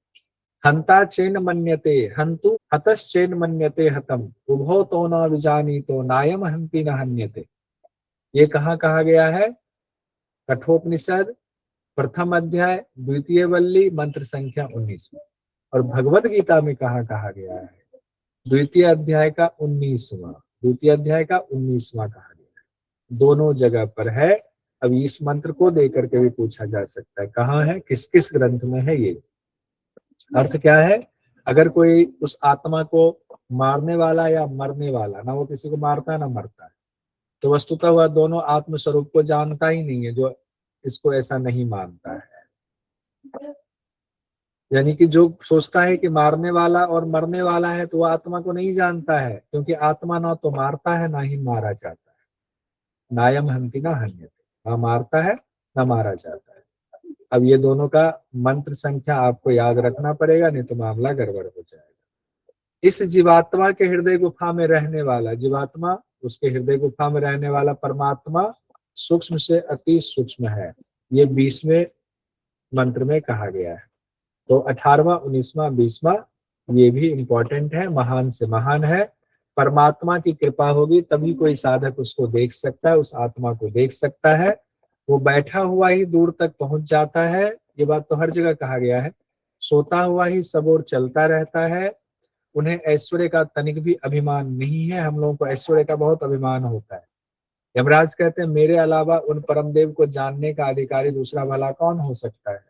हंता चेन मन्यते हंतु हतश्चेन मन्यते हतम उभो तो न विजानीतो नायम हंति न हन्यते। ये कहाँ कहा गया है? कठोपनिषद प्रथम अध्याय द्वितीय बल्ली मंत्र संख्या 19। और भगवत गीता में कहाँ कहा गया है? द्वितीय अध्याय का 19वां, द्वितीय अध्याय का 19वां कहा गया है, दोनों जगह पर है। अब इस मंत्र को देकर के भी पूछा जा सकता है कहाँ है, किस किस ग्रंथ में है। ये अर्थ क्या है? अगर कोई उस आत्मा को मारने वाला या मरने वाला, ना वो किसी को मारता है ना मरता है, तो वस्तुतः वह दोनों आत्म स्वरूप को जानता ही नहीं है, जो इसको ऐसा नहीं मानता है। यानी कि जो सोचता है कि मारने वाला और मरने वाला है, तो वह आत्मा को नहीं जानता है, क्योंकि आत्मा ना तो मारता है ना ही मारा जाता है। नायम हंति ना हन्यते, ना मारता है ना मारा जाता है। अब ये दोनों का मंत्र संख्या आपको याद रखना पड़ेगा, नहीं तो मामला गड़बड़ हो जाएगा। इस जीवात्मा के हृदय गुफा में रहने वाला, जीवात्मा उसके हृदय गुफा में रहने वाला परमात्मा सूक्ष्म से अति सूक्ष्म है, ये 20वें मंत्र में कहा गया है। तो 18वां, 19वां, 20वां ये भी इंपॉर्टेंट है, महान से महान है। परमात्मा की कृपा होगी तभी कोई साधक उसको देख सकता है, उस आत्मा को देख सकता है। वो बैठा हुआ ही दूर तक पहुंच जाता है, ये बात तो हर जगह कहा गया है। सोता हुआ ही सब ओर चलता रहता है। उन्हें ऐश्वर्य का तनिक भी अभिमान नहीं है, हम लोगों को ऐश्वर्य का बहुत अभिमान होता है। यमराज कहते हैं मेरे अलावा उन परमदेव को जानने का अधिकारी दूसरा भला कौन हो सकता है।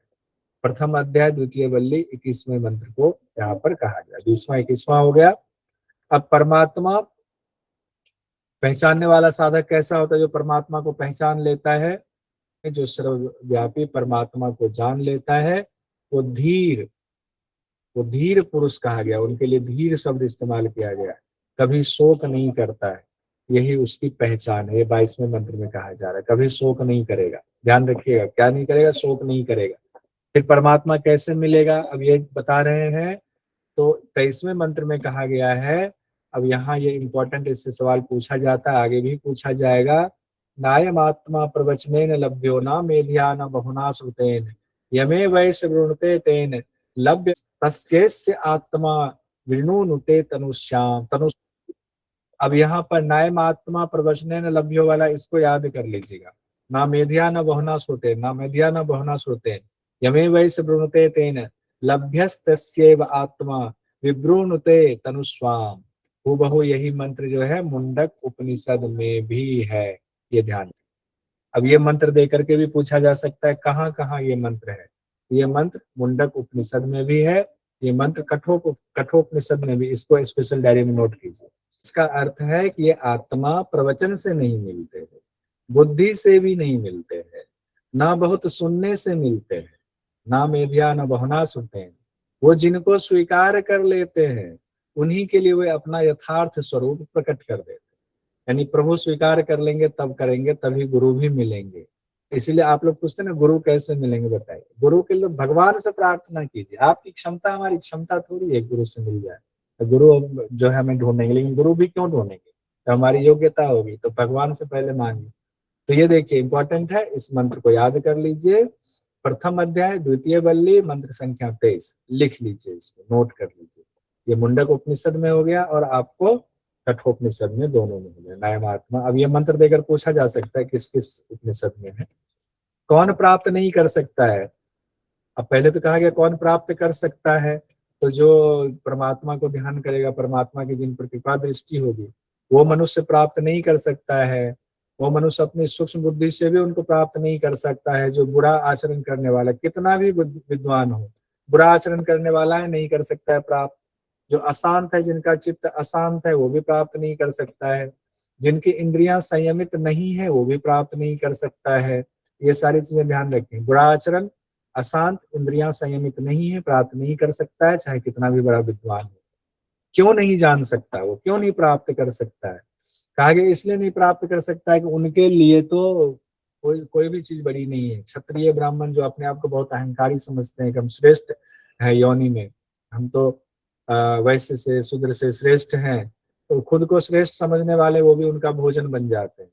प्रथम अध्याय द्वितीय बल्ली 21वें मंत्र को यहाँ पर कहा गया। 20वां 21वां हो गया। अब परमात्मा पहचानने वाला साधक कैसा होता है? जो परमात्मा को पहचान लेता है, जो सर्वव्यापी परमात्मा को जान लेता है, वो धीर पुरुष कहा गया, उनके लिए धीर शब्द इस्तेमाल किया गया। कभी शोक नहीं करता है, यही उसकी पहचान है। ये 22वें मंत्र में कहा जा रहा है, कभी शोक नहीं करेगा। ध्यान रखिएगा, क्या नहीं करेगा? शोक नहीं करेगा। फिर परमात्मा कैसे मिलेगा, अब ये बता रहे हैं। तो 23वें मंत्र में कहा गया है, अब यहाँ ये इंपॉर्टेंट, इससे सवाल पूछा जाता है, आगे भी पूछा जाएगा। नायम आत्मा प्रवचनेन लभ्यो न मेधिया न बहुना श्रुतेन यमे वैश वृणुते तेन लभ्य तस्यैस्य आत्मा विणुनुते तनुष्याम तनु। अब यहाँ पर नायम आत्मा प्रवचनेन लभ्यो वाला इसको याद कर लीजिएगा। ना मेधिया न बहुना श्रुतेन, ना मेधिया न बहुना श्रुतेन यमे वैश वृणुते तेन लभ्यस्तस्यैव आत्मा विवृणुते तनुस्वाम। हूबहू यही मंत्र जो है मुंडक उपनिषद में भी है, ये ध्यान। अब ये मंत्र दे करके भी पूछा जा सकता है कहाँ कहाँ ये मंत्र है। ये मंत्र मुंडक उपनिषद में भी है, ये मंत्र कठोपनिषद में भी। इसको स्पेशल डायरी में नोट कीजिए। इसका अर्थ है कि ये आत्मा प्रवचन से नहीं मिलते हैं, बुद्धि से भी नहीं मिलते हैं, ना बहुत सुनने से मिलते हैं, ना मेधिया न बहुना सुनते हैं। वो जिनको स्वीकार कर लेते हैं उन्हीं के लिए वे अपना यथार्थ स्वरूप प्रकट कर देते हैं। यानी प्रभु स्वीकार कर लेंगे तब करेंगे, तभी गुरु भी मिलेंगे। इसीलिए आप लोग पूछते हैं ना गुरु कैसे मिलेंगे, बताइए। गुरु के लिए भगवान से प्रार्थना कीजिए। आपकी क्षमता हमारी क्षमता थोड़ी है गुरु से मिल जाए, तो गुरु जो है हमें ढूंढेंगे, लेकिन गुरु भी क्यों ढूंढेंगे? तो हमारी योग्यता होगी, तो भगवान से पहले मांगिए। तो ये देखिए इंपॉर्टेंट है, इस मंत्र को याद कर लीजिए। प्रथम अध्याय द्वितीय बल्ली मंत्र संख्या 23 लिख लीजिए, इसको नोट कर लीजिए। ये मुंडक उपनिषद में हो गया और आपको कठोपनिषद में, दोनों में हो गया नायम आत्मा। अब ये मंत्र देकर पूछा जा सकता है किस किस उपनिषद में है। कौन प्राप्त नहीं कर सकता है? अब पहले तो कहा गया कौन प्राप्त कर सकता है, तो जो परमात्मा को ध्यान करेगा, परमात्मा की जिन पर कृपा दृष्टि होगी, वो मनुष्य प्राप्त नहीं कर सकता है। वो मनुष्य अपनी सूक्ष्म बुद्धि से भी उनको प्राप्त नहीं कर सकता है। जो बुरा आचरण करने वाला, कितना भी विद्वान हो, बुरा आचरण करने वाला है, नहीं कर सकता है प्राप्त। जो अशांत है, जिनका चित्त अशांत है, वो भी प्राप्त नहीं कर सकता है। जिनकी इंद्रियां संयमित नहीं है, वो भी प्राप्त नहीं कर सकता है। ये सारी चीजें ध्यान रखें। बुरा आचरण, अशांत, इंद्रियां संयमित नहीं है, प्राप्त नहीं कर सकता है, चाहे कितना भी बड़ा विद्वान हो। क्यों नहीं जान सकता, वो क्यों नहीं प्राप्त कर सकता है? कहा गया इसलिए नहीं प्राप्त कर सकता है कि उनके लिए तो कोई भी चीज बड़ी नहीं है। क्षत्रिय ब्राह्मण जो अपने आप को बहुत अहंकारी समझते हैं कि हम श्रेष्ठ है योनि में, हम तो वैश्य से शूद्र से श्रेष्ठ हैं, तो खुद को श्रेष्ठ समझने वाले वो भी उनका भोजन बन जाते हैं।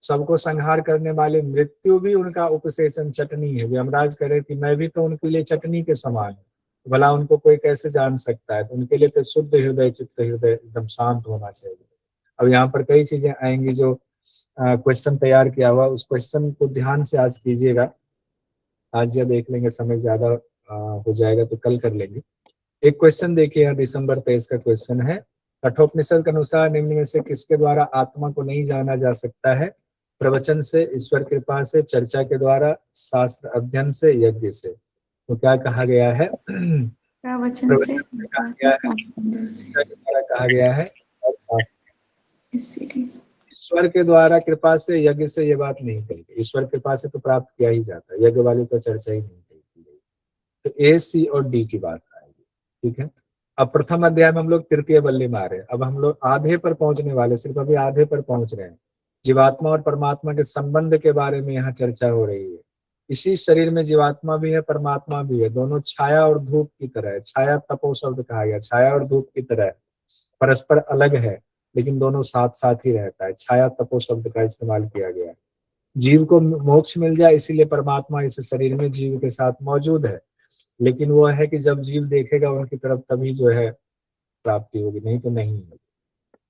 सबको संहार करने वाले मृत्यु भी उनका उपसेचन, चटनी है। यमराज करे कि मैं भी तो उनके लिए चटनी के समान हूँ, भला उनको कोई कैसे जान सकता है? तो उनके लिए तो शुद्ध हृदय, चित्त हृदय एकदम शांत होना चाहिए। अब यहाँ पर कई चीजें आएंगी जो क्वेश्चन तैयार किया हुआ, उस क्वेश्चन को ध्यान से आज कीजिएगा। आज या देख लेंगे, समय ज्यादा हो जाएगा तो कल कर लेंगे। एक क्वेश्चन देखिए, यहाँ दिसंबर 23 का क्वेश्चन है। कठोपनिषद के अनुसार निम्न में से किसके द्वारा आत्मा को नहीं जाना जा सकता है? प्रवचन से, ईश्वर कृपा से, चर्चा के द्वारा, शास्त्र अध्ययन से, यज्ञ से। तो क्या कहा गया है?
प्रवचन से,
कहा गया है और ईश्वर के द्वारा कृपा से, यज्ञ से, ये बात नहीं कही गई। ईश्वर कृपा से तो प्राप्त किया ही जाता है, यज्ञ वाली तो चर्चा ही नहीं की गई। तो ए, सी और डी की बात आएगी। ठीक है, अब प्रथम अध्याय में हम लोग तृतीय बल्ली में आ रहे हैं। अब हम लोग आधे पर पहुंचने वाले, सिर्फ अभी आधे पर पहुंच रहे हैं। जीवात्मा और परमात्मा के संबंध के बारे में यहाँ चर्चा हो रही है। इसी शरीर में जीवात्मा भी है, परमात्मा भी है। दोनों छाया और धूप की तरह है। छाया तपो शब्द कहा गया, छाया और धूप की तरह परस्पर अलग है, लेकिन दोनों साथ साथ ही रहता है। छाया तपो शब्द का इस्तेमाल किया गया है। जीव को मोक्ष मिल जाए, इसीलिए परमात्मा इस शरीर में जीव के साथ मौजूद है। लेकिन वो है कि जब जीव देखेगा उनकी तरफ, तभी जो है प्राप्ति होगी, नहीं तो नहीं होगी।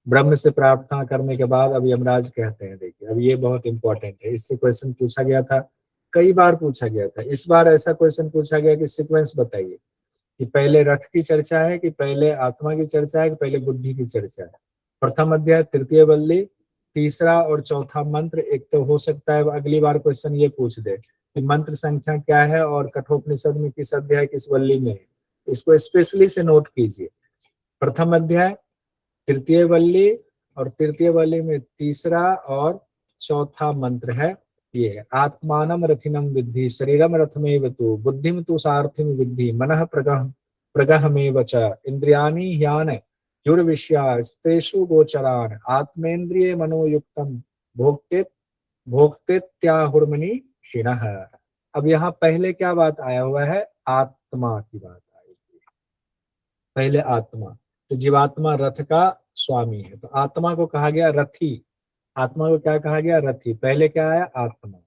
ब्रह्म से प्रार्थना करने के बाद अब यमराज कहते हैं, देखिए अब ये बहुत इंपॉर्टेंट है। इससे क्वेश्चन पूछा गया था, कई बार पूछा गया था। इस बार ऐसा क्वेश्चन पूछा गया कि सीक्वेंस बताइए कि पहले रथ की चर्चा है, कि पहले आत्मा की चर्चा है, कि पहले बुद्धि की चर्चा है। प्रथम अध्याय तृतीय बल्ली, तीसरा और चौथा मंत्र। एक तो हो सकता है अगली बार क्वेश्चन ये पूछ दे कि मंत्र संख्या क्या है और कठोपनिषद में किस अध्याय किस बल्ली में है। इसको स्पेशली से नोट कीजिए। प्रथम अध्याय तृतीय बल्ली, और तृतीय बल्ली में तीसरा और चौथा मंत्र है ये है, आत्मानम रथिनम विद्धि शरीरम रथमेव तु बुद्धिम तु सारथिम विद्धि मनः प्रगहमेव च इंद्रियाणि ह्यान युर्विश्यास्तेषु गोचरान आत्मेन्द्रिय मनोयुक्तम भोक्तेत्याहुर्मणि क्षीणः। अब यहाँ पहले क्या बात आया हुआ है? आत्मा की बात आई। पहले आत्मा, तो जीवात्मा रथ का स्वामी है, तो आत्मा को कहा गया रथी। आत्मा को क्या कहा गया? रथी। पहले क्या आया? आत्मा।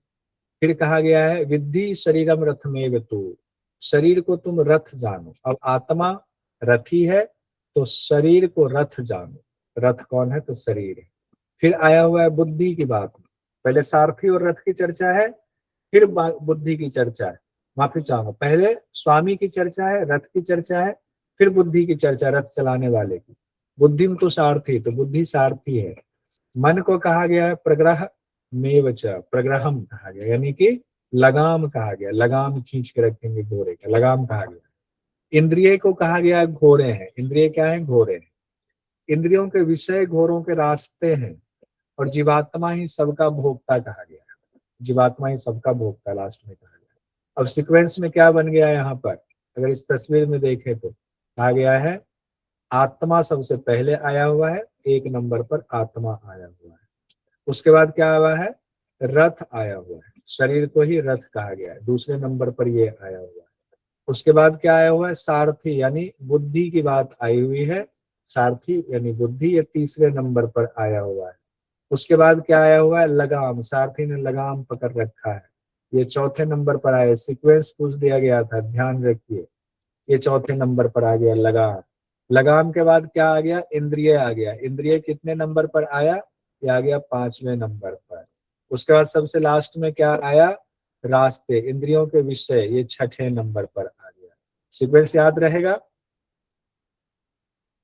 फिर कहा गया है विद्धि शरीरम रथमेव तु, शरीर को तुम रथ जानो। अब आत्मा रथी है, तो शरीर को रथ जानो। रथ कौन है? तो शरीर है। फिर आया हुआ है बुद्धि की बात। पहले सारथी और रथ की चर्चा है, फिर बुद्धि की चर्चा है। माफी चाहूंगा, पहले स्वामी की चर्चा है, रथ की चर्चा है, फिर बुद्धि की चर्चा, रथ चलाने वाले की। बुद्धिम तो सारथी, तो बुद्धि सारथी है। मन को कहा गया है प्रग्रह मेवच, प्रग्रहम कहा गया, यानी कि लगाम कहा गया। लगाम खींच के रखेंगे घोड़े का, लगाम कहा गया। इंद्रिय को कहा गया घोड़े हैं। इंद्रिय क्या है? घोड़े हैं। इंद्रियों के विषय घोड़ों के रास्ते हैं, और जीवात्मा ही सबका भोक्ता कहा गया है। जीवात्मा ही सबका भोक्ता लास्ट में कहा गया। अब सीक्वेंस में क्या बन गया यहाँ पर? अगर इस तस्वीर में देखें तो कहा गया है आत्मा सबसे पहले आया हुआ है, एक नंबर पर आत्मा आया हुआ है। उसके बाद क्या हुआ है? रथ आया हुआ है। शरीर को ही रथ कहा गया है, दूसरे नंबर पर ये आया हुआ है। उसके बाद क्या आया हुआ है? सारथी, यानी बुद्धि की बात आई हुई है। सारथी यानी बुद्धि, ये तीसरे नंबर पर आया हुआ है। उसके बाद क्या आया हुआ है? लगाम, सारथी ने लगाम पकड़ रखा है, ये चौथे नंबर पर आया। सीक्वेंस पूछ दिया गया था, ध्यान रखिए। ये चौथे नंबर पर आ गया लगाम। लगाम के बाद क्या आ गया? इंद्रिय आ गया। इंद्रिय कितने नंबर पर आया? ये आ गया 5वें नंबर पर। उसके बाद सबसे लास्ट में क्या आया? रास्ते, इंद्रियों के विषय, ये 6ठे नंबर पर आ गया। सीक्वेंस याद रहेगा?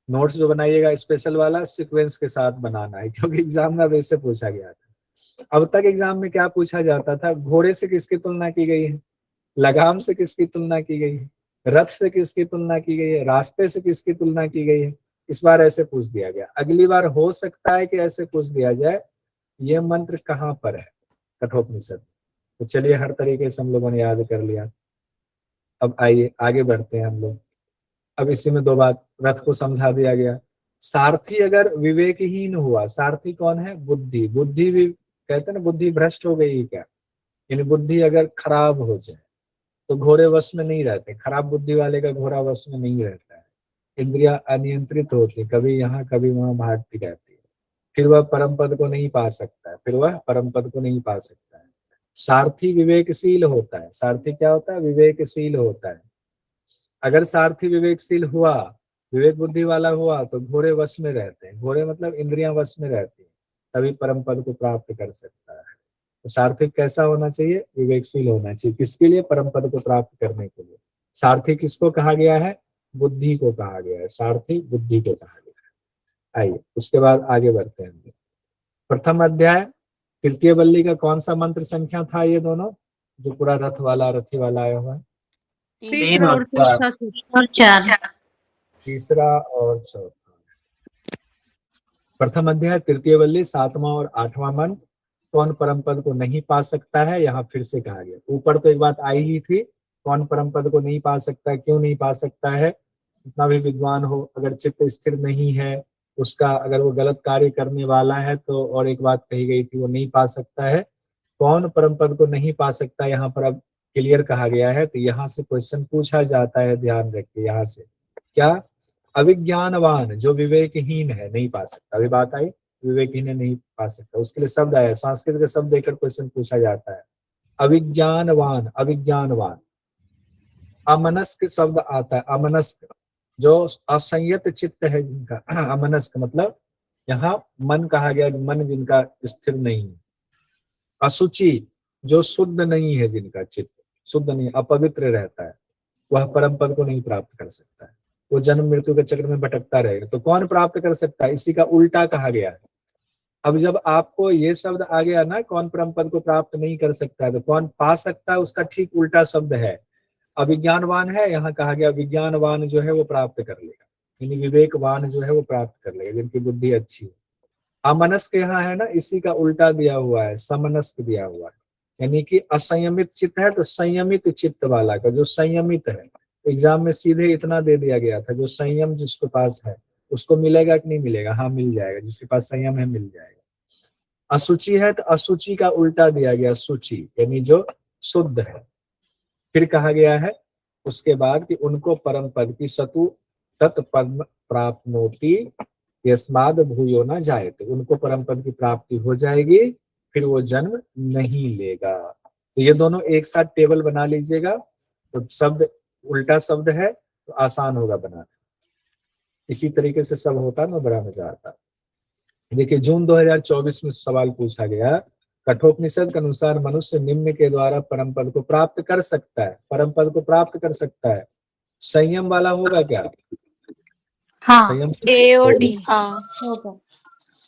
नोट्स जो बनाइएगा स्पेशल वाला सीक्वेंस के साथ बनाना है, क्योंकि एग्जाम में वैसे पूछा गया था। अब तक एग्जाम में क्या पूछा जाता था, घोड़े से किसकी तुलना की गई है, लगाम से किसकी तुलना की गई है, रथ से किसकी तुलना की गई है, रास्ते से किसकी तुलना की गई है। इस बार ऐसे पूछ दिया गया। अगली बार हो सकता है कि ऐसे पूछ दिया जाए, ये मंत्र कहाँ पर है कठोपनिषद। तो चलिए, हर तरीके से हम लोगों ने याद कर लिया। अब आइए आगे बढ़ते हैं हम लोग। अब इसी में दो बात, रथ को समझा दिया गया। सारथी अगर विवेकहीन हुआ, सारथी कौन है, बुद्धि, बुद्धि भी कहते हैं ना, बुद्धि भ्रष्ट हो गई क्या, यानी बुद्धि अगर खराब हो जाए तो घोड़े वश में नहीं रहते। खराब बुद्धि वाले का घोड़ा वश में नहीं रहता है। इंद्रिया अनियंत्रित होती, कभी यहाँ कभी वहां भागती रहती है, फिर वह परम पद को नहीं पा सकता है, फिर वह परम पद को नहीं पा सकता है। सारथी विवेकशील होता है। सारथी क्या होता है, विवेकशील होता है। अगर सारथी विवेकशील हुआ, विवेक बुद्धि वाला हुआ, तो घोड़े वश में रहते हैं। घोड़े मतलब इंद्रियां वश में रहती हैं, तभी परम पद को प्राप्त कर सकता है। तो सारथी कैसा होना चाहिए, विवेकशील होना चाहिए। किसके लिए, परम पद को प्राप्त करने के लिए। सारथी किसको कहा गया है, बुद्धि को कहा गया है। सारथी बुद्धि को कहा गया है। आइए उसके बाद आगे बढ़ते हैं। प्रथम अध्याय तृतीय वल्ली का कौन सा मंत्र संख्या था, ये दोनों जो पूरा रथ वाला रथी वाला आया हुआ है,
तीसरा और चौथा।
तीसरा और चौथा। प्रथम अध्याय तृतीय वल्ली 7वां और 8वां मंत्र, कौन परम पद को नहीं पा सकता है, यहाँ फिर से कहा गया। ऊपर तो एक बात आई ही थी, कौन परम पद को नहीं पा सकता है, क्यों नहीं पा सकता है। जितना भी विद्वान हो, अगर चित्त स्थिर नहीं है उसका, अगर वो गलत कार्य करने वाला है तो, और एक बात कही गई थी, वो नहीं पा सकता है। कौन परम पद को नहीं पा सकता, यहाँ पर अब क्लियर कहा गया है। तो यहाँ से क्वेश्चन पूछा जाता है, ध्यान रखिए। यहाँ से क्या, अविज्ञानवान जो विवेकहीन है नहीं पा सकता। अभी बात आई, विवेकहीन है नहीं पा सकता, उसके लिए शब्द आया, संस्कृत के शब्द देकर क्वेश्चन पूछा जाता है। अविज्ञानवान, अविज्ञानवान। अमनस्क शब्द आता है, अमनस्क जो असंयत चित्त है जिनका, अमनस्क मतलब यहाँ मन कहा गया, मन जिनका स्थिर नहीं है। असुचि जो शुद्ध नहीं है, जिनका चित्त शुद्ध नहीं, अपवित्र रहता है, वह परम पद को नहीं प्राप्त कर सकता है। वो जन्म मृत्यु के चक्र में भटकता रहेगा। तो कौन प्राप्त कर सकता है, इसी का उल्टा कहा गया है। अब जब आपको ये शब्द आ गया ना, कौन परम पद को प्राप्त नहीं कर सकता है, तो कौन पा सकता है, उसका ठीक उल्टा शब्द है अविज्ञानवान है। यहाँ कहा गया विज्ञानवान जो है वो प्राप्त कर लेगा, यानी विवेकवान जो है वो प्राप्त कर लेगा, जिनकी बुद्धि अच्छी है। अमनस्क यहाँ है ना, इसी का उल्टा दिया हुआ है, समनस्क दिया हुआ है, यानी कि असंयमित चित्त है तो संयमित चित्त वाला का, जो संयमित है। एग्जाम में सीधे इतना दे दिया गया था, जो संयम जिसके पास है उसको मिलेगा कि नहीं मिलेगा, हाँ मिल जाएगा, जिसके पास संयम है मिल जाएगा। असुचि है तो असुचि का उल्टा दिया गया, सूचि, यानी जो शुद्ध है। फिर कहा गया है उसके बाद कि उनको परम पद की सतु तत्पद्म प्राप्नोति यस्माद भूयो न जाए, तो उनको परम पद की प्राप्ति हो जाएगी, फिर वो जन्म नहीं लेगा। तो ये दोनों एक साथ टेबल बना लीजिएगा, तो शब्द उल्टा शब्द है तो आसान होगा बनाना। इसी तरीके से सब होता ना, बड़ा मजा आता। देखिए जून 2024 में सवाल पूछा गया, कठोपनिषद के अनुसार मनुष्य निम्न के द्वारा परम पद को प्राप्त कर सकता है, परम पद को प्राप्त कर सकता है। संयम वाला होगा क्या,
हाँ,
संयम
ए और डी।
हाँ होगा।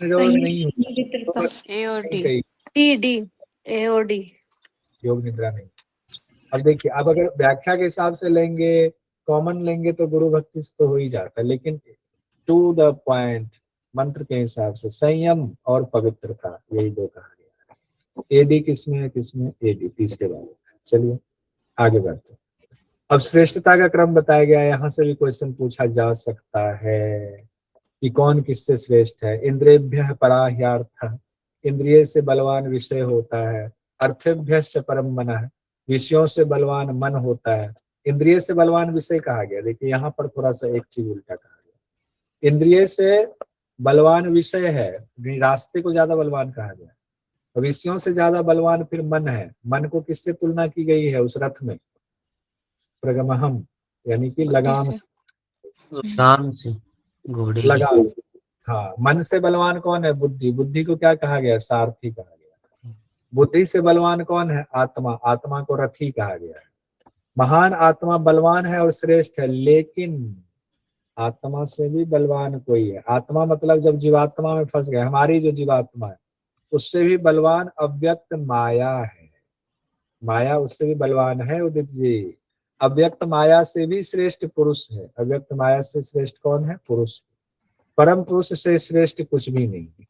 जरूर नहीं
मित्रता।
ए और डी,
कहीं
डी डी, ए और डी।
योग निद्रा नहीं। अब देखिए, अब अगर व्याख्या के हिसाब से लेंगे, कॉमन लेंगे तो गुरु भक्ति से तो हो ही जाता है, लेकिन टू द पॉइंट मंत्र के हिसाब से संयम और पवित्रता, यही दो कहा गया है। एडी किसमें है, किसमें, एडी तीसरे वाले। चलिए आगे बढ़ते हैं। अब श्रेष्ठता का क्रम बताया गया है, यहाँ से भी क्वेश्चन पूछा जा सकता है कि कौन किससे श्रेष्ठ है। इंद्रियभ्यः परा ह्यर्थः, इंद्रिय से बलवान विषय होता है। अर्थेभ्यश्च परम मनः, विषयों से बलवान मन होता है। इंद्रिय से बलवान विषय कहा गया। देखिए यहाँ पर थोड़ा सा एक चीज उल्टा कहा गया, इंद्रिय से बलवान विषय है, रास्ते को ज्यादा बलवान कहा गया। विषयों से ज्यादा बलवान फिर मन है। मन को किससे तुलना की गई है उस रथ में, प्रगमहम, यानी कि लगाम
से घोड़े
लगाम। हाँ, मन से बलवान कौन है, बुद्धि। बुद्धि को क्या कहा गया, सारथी कहा गया। बुद्धि से बलवान कौन है, आत्मा। आत्मा को रथी कहा गया है। महान आत्मा बलवान है और श्रेष्ठ है, लेकिन आत्मा से भी बलवान कोई है। आत्मा मतलब जब जीवात्मा में फंस गए, हमारी जो जीवात्मा है उससे भी बलवान अव्यक्त माया है। माया उससे भी बलवान है उदित जी। अव्यक्त माया से भी श्रेष्ठ पुरुष है। अव्यक्त माया से श्रेष्ठ कौन है? पुरुष। परम पुरुष से श्रेष्ठ कुछ भी नहीं है।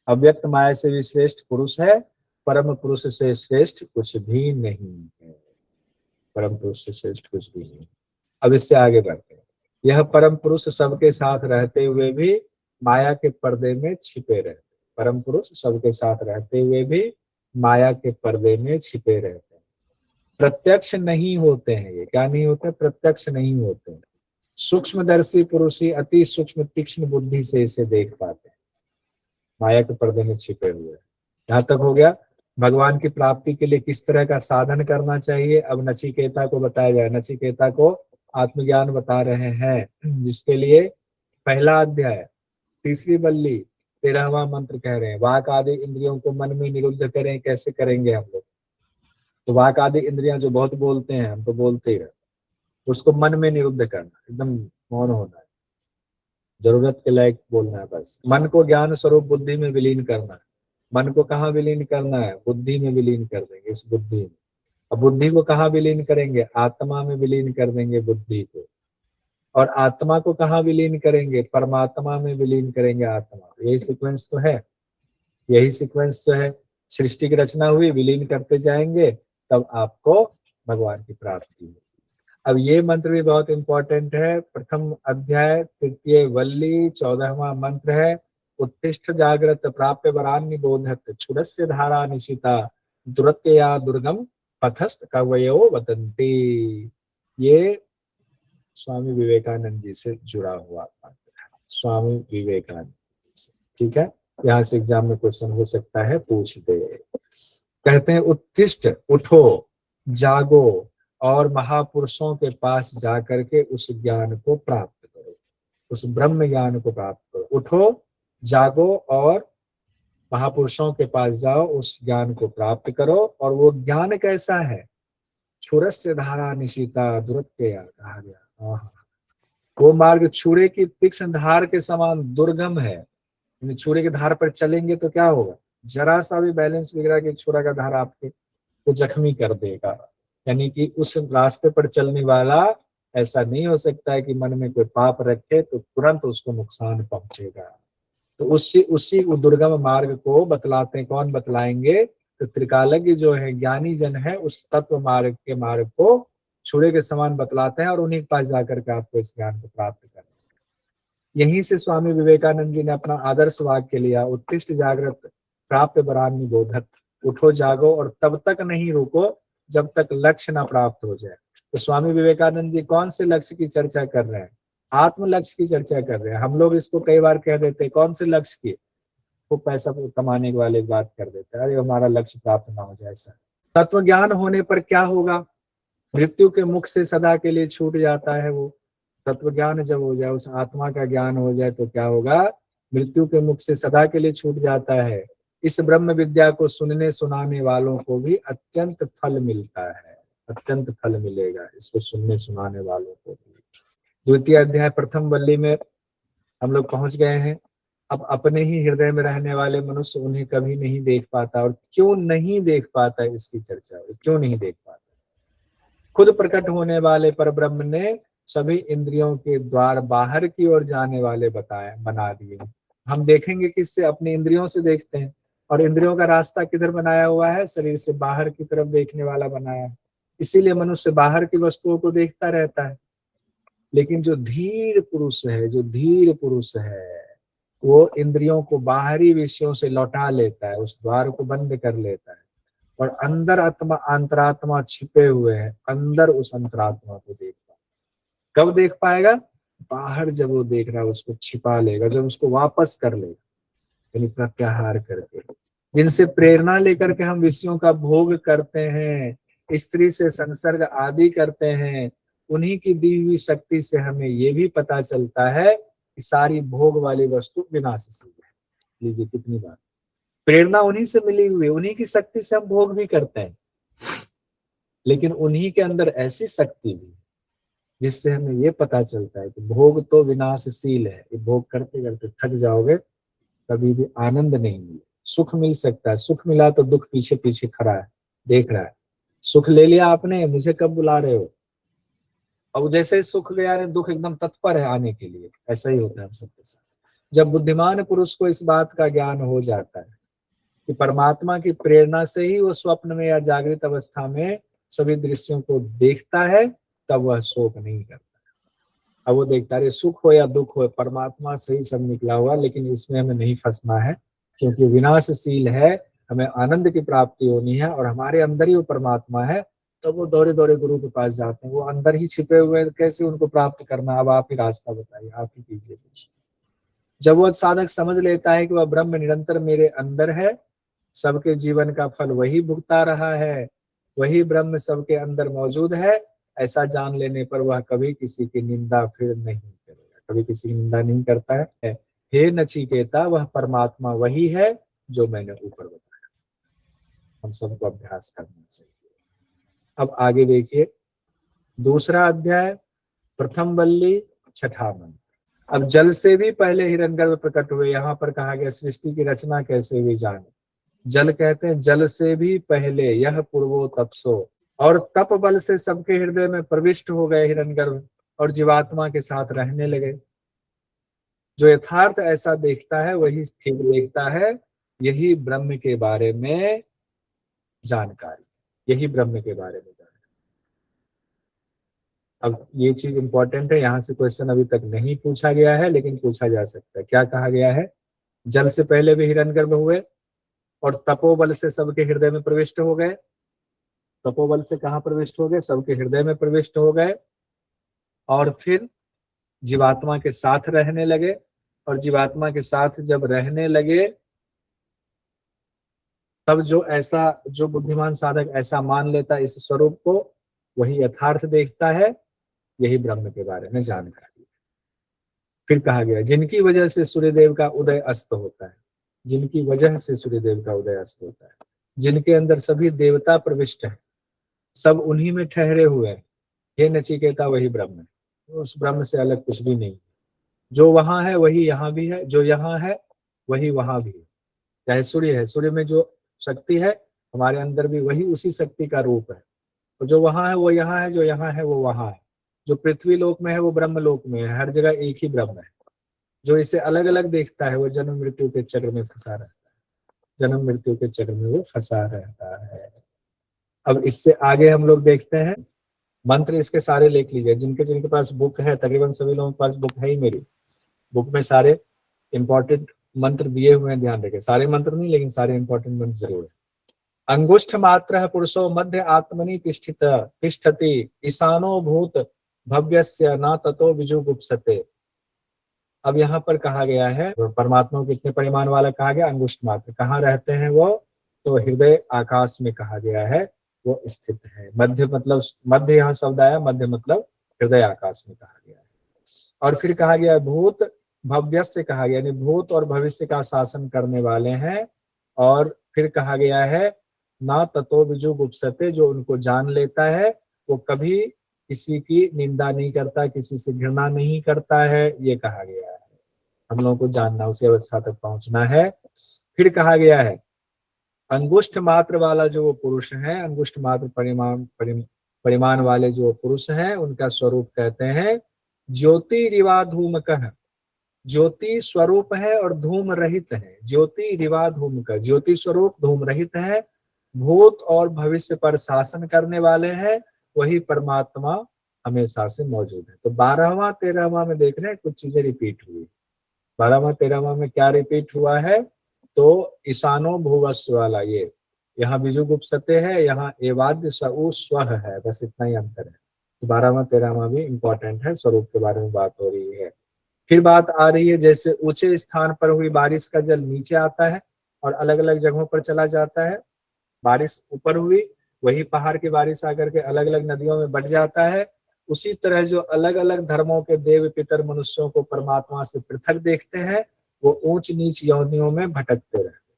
अव्यक्त माया से भी श्रेष्ठ पुरुष है, परम पुरुष से श्रेष्ठ कुछ भी नहीं है। परम पुरुष से श्रेष्ठ कुछ भी नहीं। अब इससे आगे बढ़ते हैं। यह परम पुरुष सबके साथ रहते हुए भी माया के पर्दे में छिपे रहते। परम पुरुष सबके साथ रहते हुए भी माया के पर्दे में छिपे रहते हैं। प्रत्यक्ष नहीं होते हैं। ये क्या नहीं होते? प्रत्यक्ष नहीं होते हैं। सूक्ष्मदर्शी पुरुष ही अति सूक्ष्म तीक्ष्ण बुद्धि से इसे देख पाते हैं। माया के पर्दे में छिपे हुए। यहाँ तक हो गया। भगवान की प्राप्ति के लिए किस तरह का साधन करना चाहिए अब नचिकेता को बताया गया। नचिकेता को आत्मज्ञान बता रहे हैं, जिसके लिए पहला अध्याय तीसरी बल्ली 13वां मंत्र कह रहे हैं, वाक आदि इंद्रियों को मन में निरुद्ध करें। कैसे करेंगे हम लोग? तो वाक आदि इंद्रियां जो बहुत बोलते हैं, हम तो बोलते ही रहते, उसको मन में निरुद्ध करना, एकदम मौन होना है, जरूरत के लायक बोलना है बस। मन को ज्ञान स्वरूप बुद्धि में विलीन करना है। मन को कहाँ विलीन करना है? बुद्धि में विलीन कर देंगे, इस बुद्धि में। अब बुद्धि को कहाँ विलीन करेंगे? आत्मा में विलीन कर देंगे बुद्धि को। और आत्मा को कहाँ विलीन करेंगे? परमात्मा में विलीन करेंगे आत्मा। यही सीक्वेंस तो है। यही सीक्वेंस जो है, सृष्टि की रचना हुई, विलीन करते जाएंगे, तब आपको भगवान की प्राप्ति होगी। अब ये मंत्र भी बहुत इंपॉर्टेंट है। प्रथम अध्याय तृतीय वल्ली 14वां मंत्र है, उत्तिष्ठ जागृत प्राप्य वरान निबोधत क्षुरस्य धारा निशिता दुरत्यया दुर्गम पथस्थ कवयो वदन्ति। ये स्वामी विवेकानंद जी से जुड़ा हुआ मंत्र है। स्वामी विवेकानंद से, ठीक है। यहाँ से एग्जाम में क्वेश्चन हो सकता है, पूछ दे। कहते हैं उत्तिष्ठ, उठो, जागो और महापुरुषों के पास जाकर के उस ज्ञान को प्राप्त करो, उस ब्रह्म ज्ञान को प्राप्त करो। उठो, जागो और महापुरुषों के पास जाओ, उस ज्ञान को प्राप्त करो। और वो ज्ञान कैसा है? क्षुरस्य धारा निशिता दुरत्यया कहा गया। वो मार्ग छुरे की तीक्ष्ण धार के समान दुर्गम है। छुरे की धार पर चलेंगे तो क्या होगा? जरा सा भी बैलेंस बिगड़ा कि छुरा का धार आपके को जख्मी कर देगा। यानी कि उस रास्ते पर चलने वाला ऐसा नहीं हो सकता है कि मन में कोई पाप रखे तो तुरंत उसको नुकसान पहुंचेगा। तो उसी दुर्गम मार्ग को बतलाते हैं। कौन बतलाएंगे? तो त्रिकालज्ञ जो है, ज्ञानी जन है, उस तत्व मार्ग के मार्ग को छुरे के समान बतलाते हैं और उन्हीं के पास जाकर के आपको इस ज्ञान को प्राप्त करना। यहीं से स्वामी विवेकानंद जी ने अपना आदर्श वाक्य लिया, उत्तिष्ठ जागृत प्राप्य वरान निबोधत। उठो, जागो और तब तक नहीं रुको जब तक लक्ष्य ना प्राप्त हो जाए। तो स्वामी विवेकानंद जी कौन से लक्ष्य की चर्चा कर रहे हैं? आत्म लक्ष्य की चर्चा कर रहे हैं। हम लोग इसको कई बार कह देते हैं, कौन से लक्ष्य की? वो पैसा कमाने के वाले बात कर देते हैं, अरे हमारा लक्ष्य प्राप्त ना हो जाए। ऐसा तत्व ज्ञान होने पर क्या होगा? मृत्यु के मुख से सदा के लिए छूट जाता है। वो तत्व ज्ञान जब हो जाए, उस आत्मा का ज्ञान हो जाए, तो क्या होगा? मृत्यु के मुख से सदा के लिए छूट जाता है। इस ब्रह्म विद्या को सुनने सुनाने वालों को भी अत्यंत फल मिलता है। अत्यंत फल मिलेगा इसको सुनने सुनाने वालों को भी। द्वितीय अध्याय प्रथम वल्ली में हम लोग पहुंच गए हैं। अब अपने ही हृदय में रहने वाले मनुष्य उन्हें कभी नहीं देख पाता। और क्यों नहीं देख पाता, इसकी चर्चा है। क्यों नहीं देख पाता? खुद प्रकट होने वाले परब्रह्म ने सभी इंद्रियों के द्वार बाहर की ओर जाने वाले बना दिए। हम देखेंगे किससे? अपनी इंद्रियों से देखते हैं। और इंद्रियों का रास्ता किधर बनाया हुआ है? शरीर से बाहर की तरफ देखने वाला बनाया है। इसीलिए मनुष्य बाहर की वस्तुओं को देखता रहता है। लेकिन जो धीर पुरुष है, जो धीर पुरुष है, वो इंद्रियों को बाहरी विषयों से लौटा लेता है, उस द्वार को बंद कर लेता है और अंदर अंतरात्मा छिपे हुए हैं, अंदर उस अंतरात्मा को देख पाएगा। कब देख पाएगा? बाहर जब वो देख रहा है उसको छिपा लेगा, जब उसको वापस कर लेगा, यानी प्रत्याहार करके। जिनसे प्रेरणा लेकर के हम विषयों का भोग करते हैं, स्त्री से संसर्ग आदि करते हैं, उन्हीं की दी हुई शक्ति से हमें ये भी पता चलता है कि सारी भोग वाली वस्तु विनाशशील है। लीजिए कितनी बात। प्रेरणा उन्हीं से मिली हुई, उन्हीं की शक्ति से हम भोग भी करते हैं। लेकिन उन्हीं के अंदर ऐसी शक्ति भी जिससे हमें ये पता चलता है कि भोग तो विनाशशील है, ये भोग करते करते थक जाओगे, कभी भी आनंद नहीं मिले। सुख मिल सकता है, सुख मिला तो दुख पीछे पीछे खड़ा है, देख रहा है। सुख ले लिया आपने, मुझे कब बुला रहे हो, अब जैसे ही सुख गया है दुख एकदम तत्पर है आने के लिए। ऐसा ही होता है हम सबके साथ। जब बुद्धिमान पुरुष को इस बात का ज्ञान हो जाता है कि परमात्मा की प्रेरणा से ही वो स्वप्न में या जागृत अवस्था में सभी दृश्यों को देखता है, तब वह शोक नहीं करता। अब वो देखता है सुख हो या दुख हो, परमात्मा से ही सब निकला हुआ, लेकिन इसमें हमें नहीं फंसना है, क्योंकि विनाशशील है, हमें आनंद की प्राप्ति होनी है और हमारे अंदर ही वो परमात्मा है। तो वो दौड़े दौड़े गुरु के पास जाते हैं, वो अंदर ही छिपे हुए हैं, कैसे उनको प्राप्त करना, अब आप ही रास्ता बताइए, आप ही कीजिए कुछ। जब वो साधक समझ लेता है कि वह ब्रह्म निरंतर मेरे अंदर है, सबके जीवन का फल वही भुगता रहा है, वही ब्रह्म सबके अंदर मौजूद है, ऐसा जान लेने पर वह कभी किसी की निंदा फिर नहीं करेगा, कभी किसी की निंदा नहीं करता है। हे नचिकेता, वह परमात्मा वही है जो मैंने ऊपर बताया। हम सबको अभ्यास करना चाहिए। अब आगे देखिए, दूसरा अध्याय, प्रथम वल्ली, छठा मंत्र। अब जल से भी पहले हिरण्यगर्भ प्रकट हुए। यहाँ पर कहा गया सृष्टि की रचना कैसे हुई जाने। जल कहते हैं जल से भी पहले, यह पूर्वो तपसो, और तप बल से सबके हृदय में प्रविष्ट हो गए हिरण्यगर्भ और जीवात्मा के साथ रहने लगे। जो यथार्थ ऐसा देखता है वही ठीक देखता है, यही ब्रह्म के बारे में जानकारी, यही ब्रह्म के बारे में जानकारी। अब ये चीज इंपॉर्टेंट है, यहाँ से क्वेश्चन अभी तक नहीं पूछा गया है लेकिन पूछा जा सकता है। क्या कहा गया है? जल से पहले भी हिरण्यगर्भ हुए और तपोबल से सबके हृदय में प्रविष्ट हो गए। तपोबल से कहाँ प्रविष्ट हो गए? सबके हृदय में प्रविष्ट हो गए और फिर जीवात्मा के साथ रहने लगे। और जीवात्मा के साथ जब रहने लगे तब जो बुद्धिमान साधक ऐसा मान लेता इस स्वरूप को, वही यथार्थ देखता है, यही ब्रह्म के बारे में जानकारी। फिर कहा गया जिनकी वजह से सूर्यदेव का उदय अस्त होता है, जिनकी वजह से सूर्यदेव का उदय अस्त होता है, जिनके अंदर सभी देवता प्रविष्ट हैं, सब उन्हीं में ठहरे हुए हैं, ये नचिकेता वही ब्रह्म है। उस ब्रह्म से अलग कुछ भी नहीं। जो वहां है वही यहाँ भी है, जो यहाँ है वही वहां भी है। चाहे सूर्य है, सूर्य में जो शक्ति है हमारे अंदर भी वही उसी शक्ति का रूप है। और जो वहां है वो यहाँ है, जो यहाँ है वो वहां है। जो पृथ्वी लोक में है वो ब्रह्म लोक में है, हर जगह एक ही ब्रह्म है। जो इसे अलग अलग देखता है वो जन्म मृत्यु के चक्र में फंसा रहता है, जन्म मृत्यु के चक्र में वो फंसा रहता है। अब इससे आगे हम लोग देखते हैं मंत्र, इसके सारे लिख लीजिए। जिनके जिनके पास बुक है, तकरीबन सभी लोगों के पास बुक है ही, मेरी बुक में सारे इंपॉर्टेंट मंत्र दिए हुए हैं, ध्यान रखें। सारे मंत्र नहीं लेकिन सारे इंपॉर्टेंट मंत्र जरूर है। अंगुष्ठ मात्र पुरुषो मध्य आत्मनि तिष्ठति ईशानो भूत भव्यस्य न ततो विजुगुप्सते। अब यहाँ पर कहा गया है परमात्मा को कितने परिमाण वाला कहा गया? अंगुष्ठ मात्र। कहाँ रहते हैं वो? तो हृदय आकाश में कहा गया है वो स्थित है। मध्य मतलब, मध्य यहाँ शब्द आया, मध्य मतलब हृदय आकाश में कहा गया है। और फिर कहा गया भूत भव्यस्य कहा गया, यानी भूत और भविष्य का शासन करने वाले हैं। और फिर कहा गया है ना ततो विजुगुप्सते, जो उनको जान लेता है वो कभी किसी की निंदा नहीं करता, किसी से घृणा नहीं करता है, ये कहा गया है। हम लोगों को जानना, उसी अवस्था तक पहुंचना है। फिर कहा गया है अंगुष्ठ मात्र वाला जो वो पुरुष है, अंगुष्ठ मात्र परिमाण वाले जो पुरुष हैं, उनका स्वरूप कहते हैं ज्योति रिवा धूमकः। ज्योति स्वरूप है और धूम रहित है। ज्योति रिवा धूमकः, ज्योति स्वरूप धूम रहित है, भूत और भविष्य पर शासन करने वाले हैं, वही परमात्मा हमेशा से मौजूद है। तो 12वां 13वां में देख रहे हैं कुछ चीजें रिपीट हुई। 12वां 13वां में क्या रिपीट हुआ है? तो ईशानो भुवस्व वाला, ये यहाँ विजुगुप्सते है, यहाँ एवाद्य सऊ स्वह है, बस इतना ही अंतर है। तो 12वां 13वां भी इंपॉर्टेंट है, स्वरूप के बारे में बात हो रही है। फिर बात आ रही है जैसे ऊंचे स्थान पर हुई बारिश का जल नीचे आता है और अलग अलग जगहों पर चला जाता है। बारिश ऊपर हुई, वही पहाड़ की बारिश आकर के अलग अलग नदियों में बढ़ जाता है। उसी तरह जो अलग अलग धर्मों के देव पितर मनुष्यों को परमात्मा से पृथक देखते हैं, वो ऊंच नीच योनियों में भटकते रहते।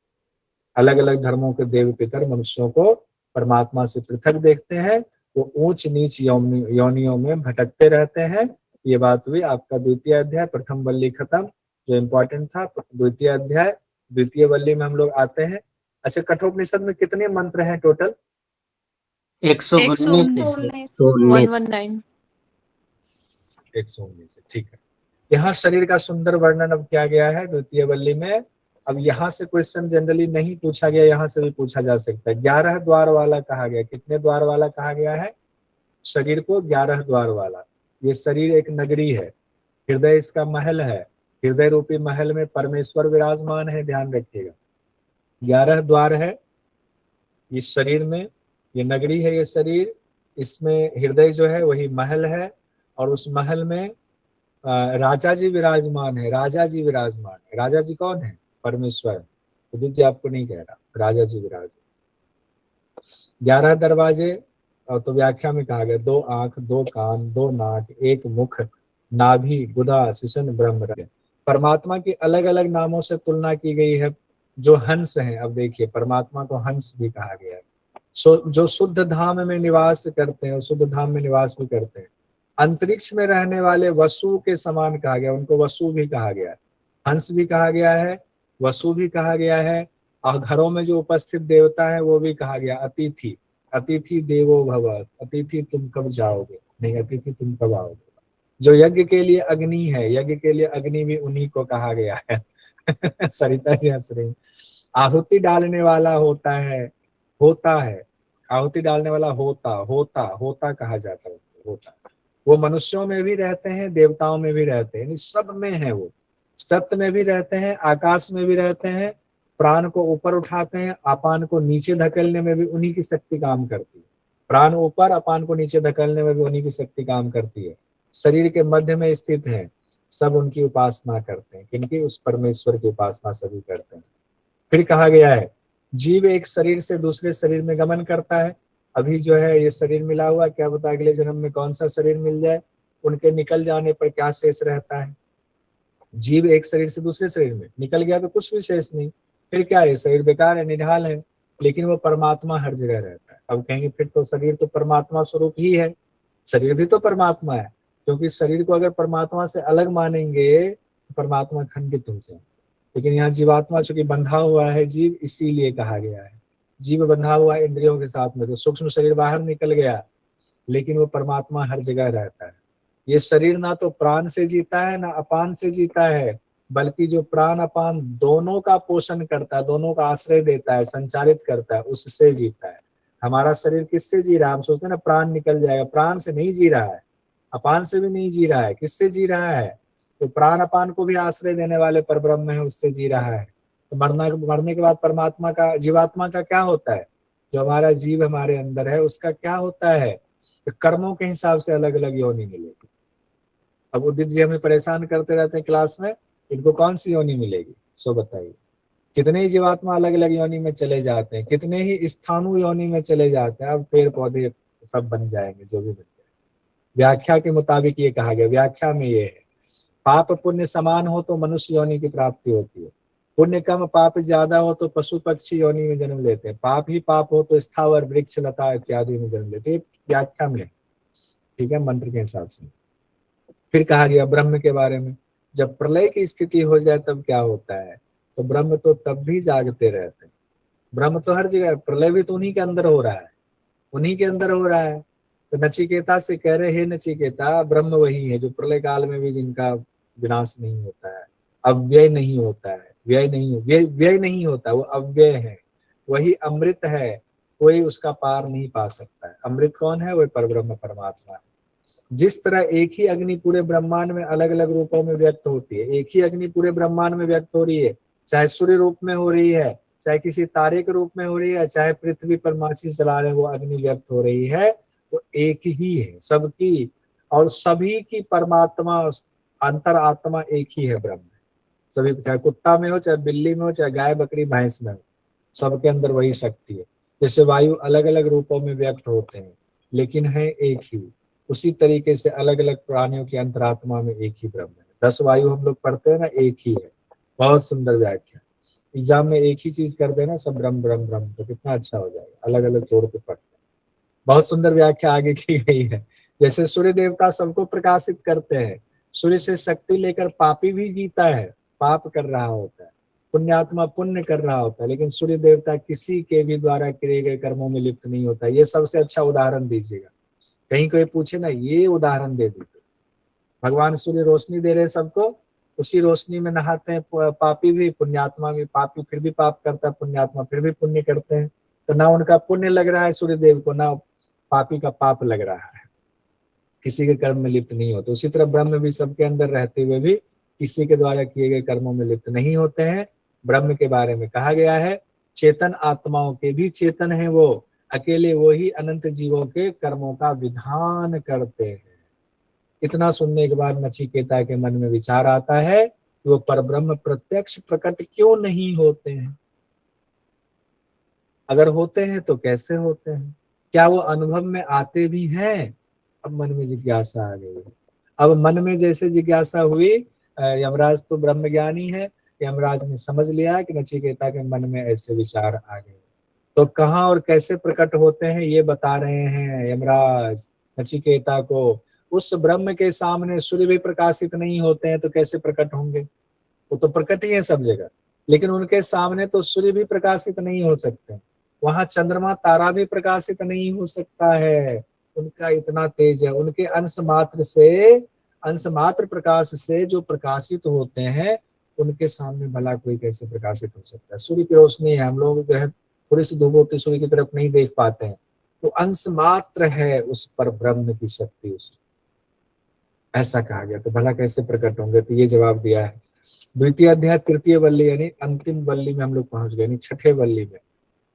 अलग अलग धर्मों के देव पितर मनुष्यों को परमात्मा से पृथक देखते हैं वो ऊंच नीच योनियों में भटकते रहते हैं। ये बात हुई आपका द्वितीय अध्याय, प्रथम वल्ली खत्म, जो इम्पोर्टेंट था। द्वितीय अध्याय द्वितीय वल्ली में हम लोग आते हैं। अच्छा, कठोपनिषद में कितने मंत्र हैं टोटल?
119
119।
119, ठीक है। यहाँ शरीर का सुंदर वर्णन अब किया गया है द्वितीय वल्ली में। अब यहाँ से क्वेश्चन जनरली नहीं पूछा गया, यहाँ से भी पूछा जा सकता है। 11 द्वार वाला कहा गया। कितने द्वार वाला कहा गया है? शरीर को 11 द्वार वाला। ये शरीर एक नगरी है, हृदय इसका महल है। हृदय रूपी महल में परमेश्वर विराजमान है, ध्यान रखिएगा। 11 द्वार है इस शरीर में, ये नगरी है ये शरीर। इसमें हृदय जो है वही महल है, और उस महल में राजा जी विराजमान है। राजा जी विराजमान है। राजा जी कौन है? परमेश्वर। तो जी आपको नहीं कह रहा, राजा जी विराजमान। 11 दरवाजे, तो व्याख्या में कहा गया 2 आंख, 2 कान, 2 नाक, 1 मुख, नाभि, गुदा, शिशन, ब्रह्म। परमात्मा की अलग अलग नामों से तुलना की गई है। जो हंस है, अब देखिए परमात्मा को हंस भी कहा गया है। जो शुद्ध धाम में निवास करते हैं, शुद्ध धाम में निवास भी करते हैं। अंतरिक्ष में रहने वाले वसु के समान कहा गया, उनको वसु भी कहा गया है। हंस भी कहा गया है, वसु भी कहा गया है, और घरों में जो उपस्थित देवता है वो भी कहा गया अतिथि। अतिथि देवो भव, अतिथि तुम कब जाओगे, नहीं अतिथि तुम कब आओगे। जो यज्ञ के लिए अग्नि है, यज्ञ के लिए अग्नि भी उन्हीं को कहा गया है। सरिता जी हंस रही। आहुति डालने वाला होता है, आहुति डालने वाला होता कहा जाता है। होता, वो मनुष्यों में भी रहते हैं, देवताओं में भी रहते हैं, सब में है। वो सत्य में भी रहते हैं, आकाश में भी रहते हैं। प्राण को ऊपर उठाते हैं, अपान को नीचे धकेलने में भी उन्हीं की शक्ति काम करती है। प्राण ऊपर, अपान को नीचे धकेलने में भी उन्हीं की शक्ति काम करती है। शरीर के मध्य में स्थित है, सब उनकी उपासना करते हैं। किनकी? उस परमेश्वर की उपासना सभी करते हैं। फिर कहा गया है जीव एक शरीर से दूसरे शरीर में गमन करता है। अभी जो है ये शरीर मिला हुआ, क्या पता अगले जन्म में कौन सा शरीर मिल जाए, उनके निकल जाने पर क्या शेष रहता है। जीव एक शरीर से दूसरे शरीर में निकल गया तो कुछ भी शेष नहीं, फिर क्या है? शरीर बेकार है, निढाल है। लेकिन वो परमात्मा हर जगह रहता है। अब कहेंगे फिर तो शरीर तो परमात्मा स्वरूप ही है, शरीर भी तो परमात्मा है। क्योंकि शरीर को अगर परमात्मा से अलग मानेंगे तो परमात्मा खंडित हो जाए। लेकिन यहाँ जीवात्मा चूंकि बंधा हुआ है, जीव, इसीलिए कहा गया है। जीव बंधा हुआ है इंद्रियों के साथ में, तो सूक्ष्म शरीर बाहर निकल गया, लेकिन वो परमात्मा हर जगह रहता है। ये शरीर ना तो प्राण से जीता है ना अपान से जीता है, बल्कि जो प्राण अपान दोनों का पोषण करता है, दोनों का आश्रय देता है, संचालित करता है, उससे जीता है। हमारा शरीर किससे जी रहा है? हम सोचते हैं ना प्राण निकल जाएगा, प्राण से नहीं जी रहा है, अपान से भी नहीं जी रहा है। किससे जी रहा है? तो प्राण अपान को भी आश्रय देने वाले परब्रह्म है, उससे जी रहा है। तो मरने के बाद परमात्मा का, जीवात्मा का क्या होता है? जो हमारा जीव हमारे अंदर है उसका क्या होता है? तो कर्मों के हिसाब से अलग अलग योनि मिलेगी। अब उदित जी हमें परेशान करते रहते हैं क्लास में, इनको कौन सी योनि मिलेगी? सो बताइए। कितने ही जीवात्मा अलग अलग योनि में चले जाते हैं, कितने ही स्थाणु योनि में चले जाते हैं। अब पेड़ पौधे सब बन जाएंगे, जो भी बन जाएंगे। व्याख्या के मुताबिक ये कहा गया, व्याख्या में ये है पाप पुण्य समान हो तो मनुष्य योनि की प्राप्ति होती है, पुण्य कम पाप ज्यादा हो तो पशु पक्षी योनि में जन्म लेते हैं, पाप ही पाप हो तो स्थावर वृक्ष लता इत्यादि में जन्म लेते हैं। व्याख्या में, ठीक है, मंत्र के हिसाब से। फिर कहा गया ब्रह्म के बारे में, जब प्रलय की स्थिति हो जाए तब क्या होता है? तो ब्रह्म तो तब भी जागते रहते हैं। ब्रह्म तो हर जगह, प्रलय भी तो उन्हीं के अंदर हो रहा है, उन्हीं के अंदर हो रहा है। तो नचिकेता से कह रहे हैं नचिकेता, ब्रह्म वही है जो प्रलय काल में भी जिनका विनाश नहीं होता है, अव्यय नहीं होता है, व्यय नहीं होता, वो अव्यय है। वही अमृत है, कोई उसका पार नहीं पा सकता है। अमृत कौन है? वही परब्रह्म परमात्मा है। जिस तरह एक ही अग्नि पूरे ब्रह्मांड में अलग अलग रूपों में व्यक्त होती है, एक ही अग्नि पूरे ब्रह्मांड में व्यक्त हो रही है, चाहे सूर्य रूप में हो रही है, चाहे किसी तारे के रूप में हो रही है, चाहे पृथ्वी पर माचिस जला रहे वो अग्नि व्यक्त हो रही है, वो एक ही है सबकी, और सभी की परमात्मा अंतर आत्मा एक ही है, ब्रह्म। सभी, चाहे कुत्ता में हो, चाहे बिल्ली में हो, चाहे गाय बकरी भैंस में हो, सबके अंदर वही शक्ति है। जैसे वायु अलग अलग रूपों में व्यक्त होते हैं लेकिन है एक ही, उसी तरीके से अलग अलग प्राणियों की अंतरात्मा में एक ही ब्रह्म है। 10 वायु हम लोग पढ़ते हैं ना, एक ही है। बहुत सुंदर व्याख्या। एग्जाम में एक ही चीज कर देना, सब ब्रह्म ब्रह्म ब्रह्म, तो कितना अच्छा हो जाएगा। अलग अलग तौर पे पढ़ते हैं, बहुत सुंदर व्याख्या आगे की गई है। जैसे सूर्य देवता सबको प्रकाशित करते हैं, सूर्य से शक्ति लेकर पापी भी जीता है, पाप कर रहा होता है, पुण्यात्मा पुण्य कर रहा होता है, लेकिन सूर्य देवता किसी के भी द्वारा किए गए कर्मों में लिप्त नहीं होता। ये सबसे अच्छा उदाहरण दीजिएगा। कहीं कोई पूछे ना, ये उदाहरण दे दीजिए। भगवान सूर्य रोशनी दे रहे सबको, उसी रोशनी में नहाते हैं पापी भी, पुण्यात्मा भी। पापी फिर भी पाप करता है, पुण्यात्मा फिर भी पुण्य करते हैं। तो ना उनका पुण्य लग रहा है सूर्य देव को, ना पापी का पाप लग रहा है, किसी के कर्म में लिप्त नहीं होते। उसी तरह ब्रह्म भी सबके अंदर रहते हुए भी किसी के द्वारा किए गए कर्मों में लिप्त नहीं होते हैं। ब्रह्म के बारे में कहा गया है, चेतन आत्माओं के भी चेतन है वो, अकेले वो ही अनंत जीवों के कर्मों का विधान करते हैं। इतना सुनने के बाद नचिकेता के मन में विचार आता है कि वो परब्रह्म प्रत्यक्ष प्रकट क्यों नहीं होते हैं? अगर होते हैं तो कैसे होते हैं? क्या वो अनुभव में आते भी हैं? अब मन में जिज्ञासा आ गई। अब मन में जैसे जिज्ञासा हुई, यमराज तो ब्रह्म ज्ञानी है, यमराज ने समझ लिया कि नचिकेता के मन में ऐसे विचार आ गए। तो कहाँ और कैसे प्रकट होते हैं ये बता रहे हैं यमराज नचिकेता को। उस ब्रह्म के सामने सूर्य भी प्रकाशित नहीं होते हैं तो कैसे प्रकट होंगे? वो तो प्रकट ही है सब जगह, लेकिन उनके सामने तो सूर्य भी प्रकाशित नहीं हो सकते, वहां चंद्रमा तारा भी प्रकाशित नहीं हो सकता है। उनका इतना तेज है, उनके अंश मात्र प्रकाश से जो प्रकाशित होते हैं, उनके सामने भला कोई कैसे प्रकाशित हो सकता है? सूर्य की रोशनी है, हम लोग जो है थोड़ी सी धूप होती सूर्य की तरफ नहीं देख पाते हैं, तो अंश मात्र है उस पर ब्रह्म की शक्ति। उस ऐसा कहा गया, तो भला कैसे प्रकट होंगे? तो ये जवाब दिया है। द्वितीय अध्याय तृतीय वल्ली यानी अंतिम वल्ली में हम लोग पहुंच गए, यानी छठे वल्ली में।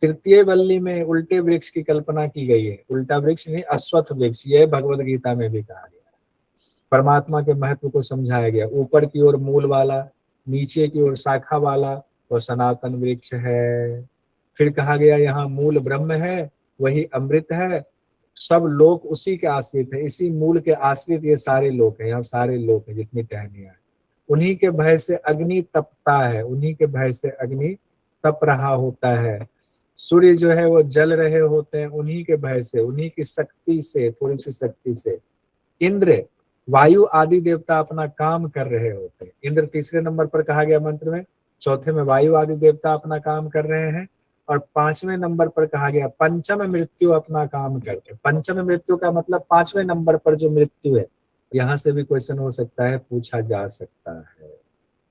तृतीय वल्ली में उल्टे वृक्ष की कल्पना की गई है। उल्टा वृक्ष नहीं, अश्वत्थ वृक्ष, ये भगवद गीता में भी कहा गया है। परमात्मा के महत्व को समझाया गया। ऊपर की ओर मूल वाला, नीचे की ओर शाखा वाला और सनातन वृक्ष है। फिर कहा गया यहाँ मूल ब्रह्म है, वही अमृत है, सब लोक उसी के आश्रित है, इसी मूल के आश्रित ये सारे लोक है। यहाँ सारे लोक है जितनी टहनियां है, उन्हीं के भय से अग्नि तपता है, उन्हीं के भय से अग्नि तप रहा होता है। सूर्य जो है वो जल रहे होते हैं उन्हीं के भय से, उन्हीं की शक्ति से, थोड़ी सी शक्ति से। इंद्र, वायु आदि देवता अपना काम कर रहे होते हैं। इंद्र तीसरे नंबर पर कहा गया मंत्र में, चौथे में वायु आदि देवता अपना काम कर रहे हैं, और पांचवें नंबर पर कहा गया पंचम मृत्यु अपना काम करते हैं। पंचम मृत्यु का मतलब पांचवें नंबर पर जो मृत्यु है। यहाँ से भी क्वेश्चन हो सकता है, पूछा जा सकता है।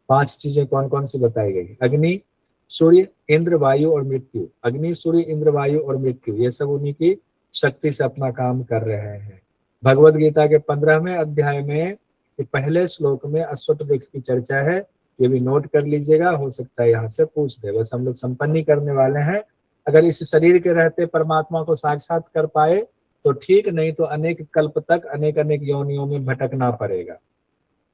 5 चीजें कौन कौन सी बताई गई? अग्नि, सूर्य, इंद्र, वायु और मृत्यु। अग्नि, सूर्य, इंद्र, वायु और मृत्यु, ये सब उन्हीं की शक्ति से अपना काम कर रहे हैं। भगवद गीता के 15वें अध्याय में पहले श्लोक में अश्वत्थ वृक्ष की चर्चा है, ये भी नोट कर लीजिएगा, हो सकता है यहाँ से पूछ दे। बस हम लोग संपन्न ही करने वाले हैं। अगर इस शरीर के रहते परमात्मा को साक्षात कर पाए तो ठीक, नहीं तो अनेक कल्प तक अनेक अनेक योनियों में भटकना पड़ेगा।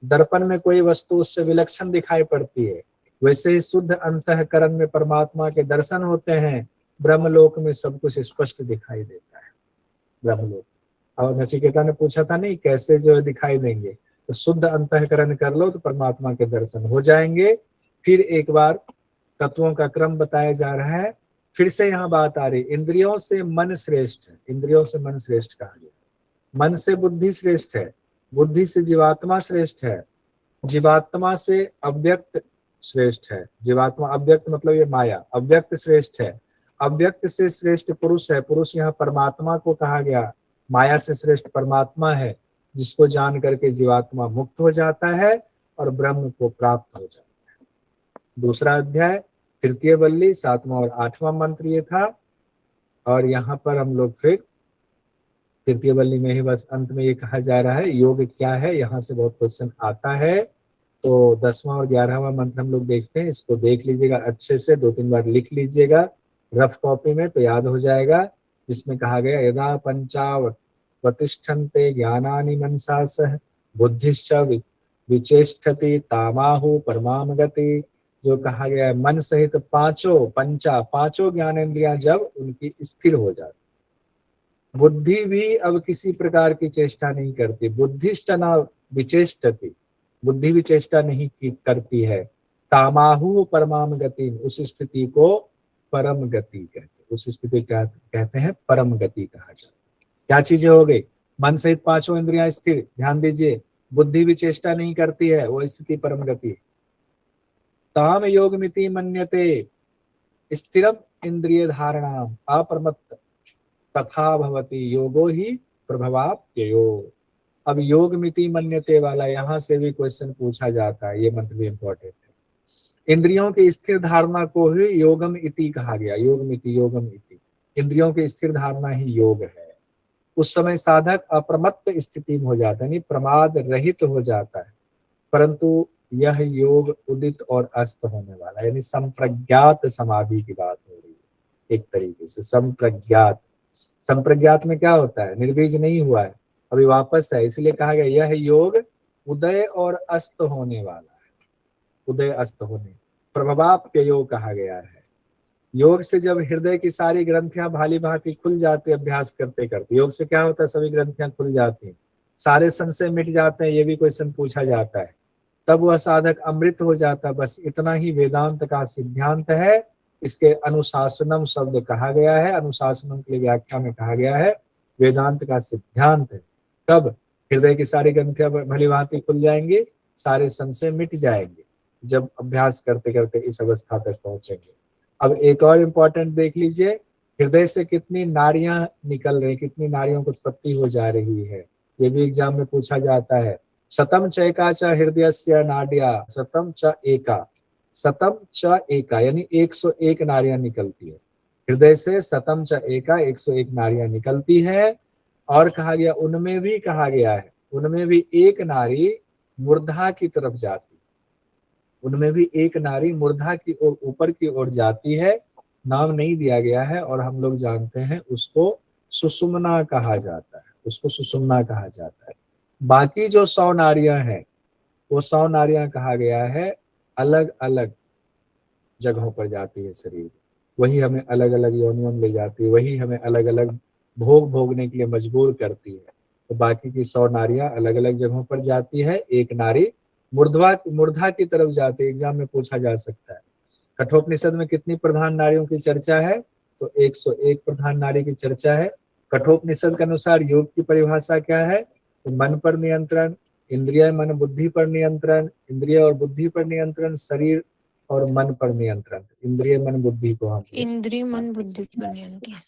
दर्पण में कोई वस्तु उससे विलक्षण दिखाई पड़ती है, वैसे ही शुद्ध अंतःकरण में परमात्मा के दर्शन होते हैं। ब्रह्मलोक में सब कुछ स्पष्ट दिखाई देता है, ब्रह्मलोक। और नचिकेता ने पूछा था नहीं कैसे जो है दिखाई देंगे, तो शुद्ध अंतःकरण कर लो तो परमात्मा के दर्शन हो जाएंगे। फिर एक बार तत्वों का क्रम बताया जा रहा है। फिर से यहाँ बात आ रही, इंद्रियों से मन श्रेष्ठ है, इंद्रियों से मन श्रेष्ठ कहा गया। मन से बुद्धि श्रेष्ठ है, बुद्धि से जीवात्मा श्रेष्ठ है, जीवात्मा से अव्यक्त श्रेष्ठ है। जीवात्मा अव्यक्त मतलब ये माया, अव्यक्त श्रेष्ठ है। अव्यक्त से श्रेष्ठ पुरुष है, पुरुष यहाँ परमात्मा को कहा गया। माया से श्रेष्ठ परमात्मा है, जिसको जान करके जीवात्मा मुक्त हो जाता है और ब्रह्म को प्राप्त हो जाता है। दूसरा अध्याय तृतीय वल्ली 7वां और 8वां मंत्र ये था। और यहाँ पर हम लोग फिर तृतीय वल्ली में ही बस अंत में ये कहा जा रहा है योग क्या है, यहाँ से बहुत क्वेश्चन आता है। तो 10वां और 11वां मंत्र हम लोग देखते हैं, इसको देख लीजिएगा अच्छे से, 2-3 बार लिख लीजिएगा रफ कॉपी में तो याद हो जाएगा। जिसमें कहा गया यदा पंचावतिष्ठन्ते ज्ञानानि मनसा सह बुद्धिश्च विचेष्टति तामाहु परमाम गति। जो कहा गया है मन सहित पांचों ज्ञानेंद्रियां जब उनकी स्थिर हो जाती, बुद्धि भी अब किसी प्रकार की चेष्टा नहीं करती। बुद्धिष्ट न विचेष्टति, बुद्धि भी चेष्टा नहीं करती है। तामाहु परमाम गति, उस स्थिति को परम गति कहते हैं, उस स्थिति कहते हैं परम गति कहा जाता है। क्या चीजें हो गई? मन सहित पांचों इंद्रियां स्थिर, ध्यान दीजिए, बुद्धि भी चेष्टा नहीं करती है, वो स्थिति परम गति। ताम योग मिति मन्यते स्थिरम इंद्रिय धारणाम अप्रमत्त तथा भवति योगो ही प्रभवाप्ययो। अब योग मिति मन्यते वाला यहां से भी क्वेश्चन पूछा जाता है, ये मंत्र भी इंपॉर्टेंट है। इंद्रियों की स्थिर धारणा को ही योगम इति कहा गया, योग मिति योगम इति। इंद्रियों की स्थिर धारणा ही योग है। उस समय साधक अप्रमत्त स्थिति में हो जाता है, यानी प्रमाद रहित हो जाता है, परंतु यह योग उदित और अस्त होने वाला, यानी संप्रज्ञात समाधि की बात हो रही है। एक तरीके से संप्रज्ञात, संप्रज्ञात में क्या होता है? निर्बीज नहीं हुआ है, अभी वापस है, इसलिए कहा गया यह योग उदय और अस्त होने वाला है। उदय अस्त होने, प्रभवाप्य योग कहा गया है। योग से जब हृदय की सारी ग्रंथियां भाली भांति खुल जाती, अभ्यास करते करते योग से क्या होता है? सभी ग्रंथियां खुल जाती हैं, सारे संशय मिट जाते हैं, ये भी क्वेश्चन पूछा जाता है। तब वह साधक अमृत हो जाता है। बस इतना ही वेदांत का सिद्धांत है। इसके अनुशासनम शब्द कहा गया है, अनुशासनम के लिए व्याख्या में कहा गया है वेदांत का सिद्धांत है। कब? हृदय की सारी ग्रंथियां भली भांति खुल जाएंगे, सारे संशय मिट जाएंगे, जब अभ्यास करते करते इस अवस्था तक पहुंचेंगे। अब एक और इम्पोर्टेंट देख लीजिए, हृदय से कितनी नाड़ियां निकल रही, कितनी नाड़ियों की उत्पत्ति हो जा रही है, ये भी एग्जाम में पूछा जाता है। शतम च एका च हृदयस्य नाड्या शतम च एका, शतम च एका यानी 101 नाड़ियां निकलती है हृदय से। शतम च एका 101 नाड़ियां निकलती है। और कहा गया, उनमें भी कहा गया है, उनमें भी एक नाड़ी मूर्धा की तरफ जाती, उनमें भी एक नाड़ी मूर्धा की ओर ऊपर की ओर जाती है। नाम नहीं दिया गया है और हम लोग जानते हैं उसको सुषुम्ना कहा जाता है, उसको सुषुम्ना कहा जाता है। बाकी जो 100 नाड़ियां हैं, वो 100 नाड़ियां कहा गया है अलग अलग जगहों पर जाती है शरीर, वही हमें अलग अलग योनियों में ले जाती है, वही हमें अलग अलग भोग भोगने के लिए मजबूर करती है। तो बाकी की 100 नाड़ियां अलग अलग जगहों पर जाती है, एक नाड़ी मूर्धा की तरफ जाती है। एग्जाम में पूछा जा सकता है कठोपनिषद में कितनी प्रधान नाड़ियों की चर्चा है? तो 101 प्रधान नाड़ी की चर्चा है। कठोपनिषद के अनुसार योग की परिभाषा क्या है? तो मन पर नियंत्रण, इंद्रिय मन बुद्धि पर नियंत्रण, इंद्रिय और बुद्धि पर नियंत्रण, शरीर और मन पर नियंत्रण। इंद्रिय मन बुद्धि को हम
इंद्रिय मन बुद्धि पर नियंत्रण।